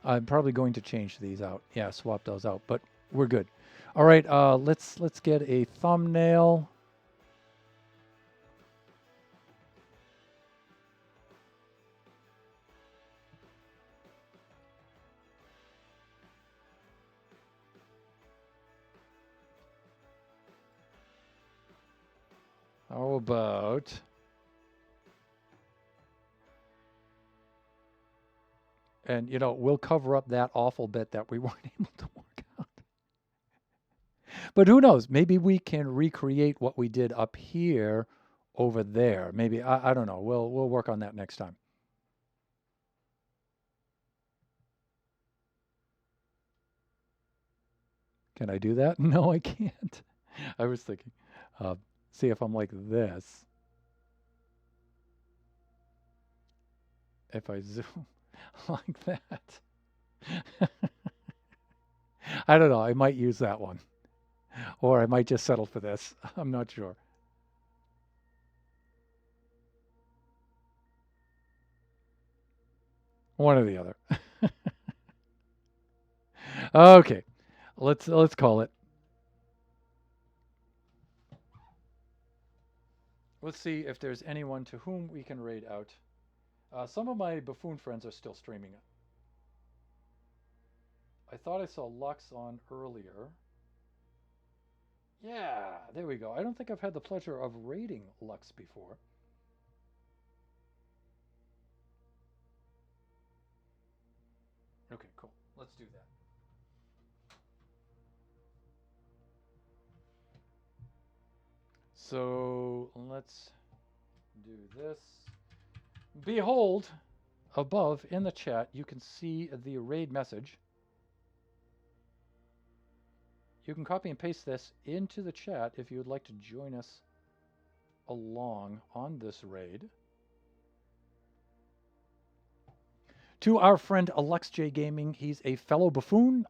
I'm probably going to change these out. Yeah, swap those out, but we're good. All right, let's get a thumbnail. How about... And, you know, we'll cover up that awful bit that we weren't able to work out. But who knows? Maybe we can recreate what we did up here over there. Maybe, I don't know. We'll work on that next time. Can I do that? No, I can't. I was thinking, see if I'm like this. If I zoom like that. I don't know. I might use that one. Or I might just settle for this. I'm not sure. One or the other. Okay. Let's call it. Let's see if there's anyone to whom we can raid out. Some of my buffoon friends are still streaming it. I thought I saw Lux on earlier. Yeah, there we go. I don't think I've had the pleasure of raiding Lux before. Okay, cool. Let's do that. So let's do this. Behold, above in the chat, you can see the raid message. You can copy and paste this into the chat if you would like to join us along on this raid. To our friend AlexJ Gaming, he's a fellow buffoon.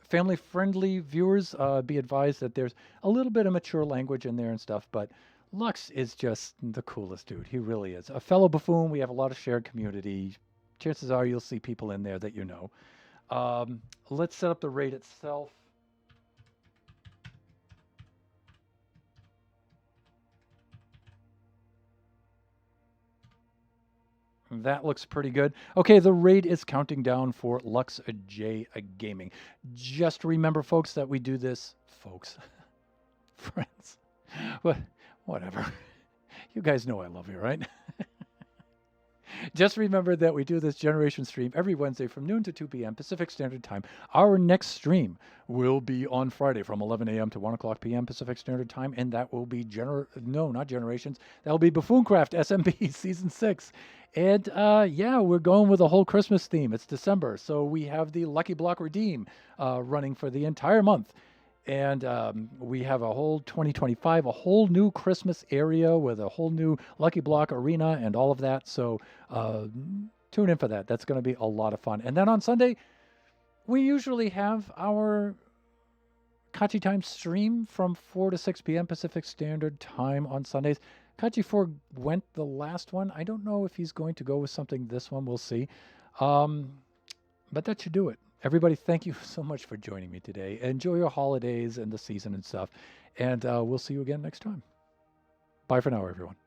Family-friendly viewers, be advised that there's a little bit of mature language in there and stuff, but Lux is just the coolest dude. He really is. A fellow buffoon, we have a lot of shared community. Chances are you'll see people in there that you know. Let's set up the raid itself. That looks pretty good. Okay, the raid is counting down for Lux J Gaming. Just remember, folks, that we do this, friends, but whatever. You guys know I love you, right? Just remember that we do this generation stream every Wednesday from noon to 2 p.m. Pacific Standard Time. Our next stream will be on Friday from 11 a.m. to 1 o'clock p.m. Pacific Standard Time, and that will be not Generations. That will be Buffooncraft SMB Season 6. And yeah, we're going with a whole Christmas theme. It's December, so we have the Lucky Block Redeem running for the entire month. And we have a whole 2025, a whole new Christmas area with a whole new Lucky Block arena and all of that. So tune in for that. That's going to be a lot of fun. And then on Sunday, we usually have our Kachi Time stream from 4 to 6 p.m. Pacific Standard Time on Sundays. Kachi 4 went the last one. I don't know if he's going to go with something this one. We'll see. But that should do it. Everybody, thank you so much for joining me today. Enjoy your holidays and the season and stuff. And we'll see you again next time. Bye for now, everyone.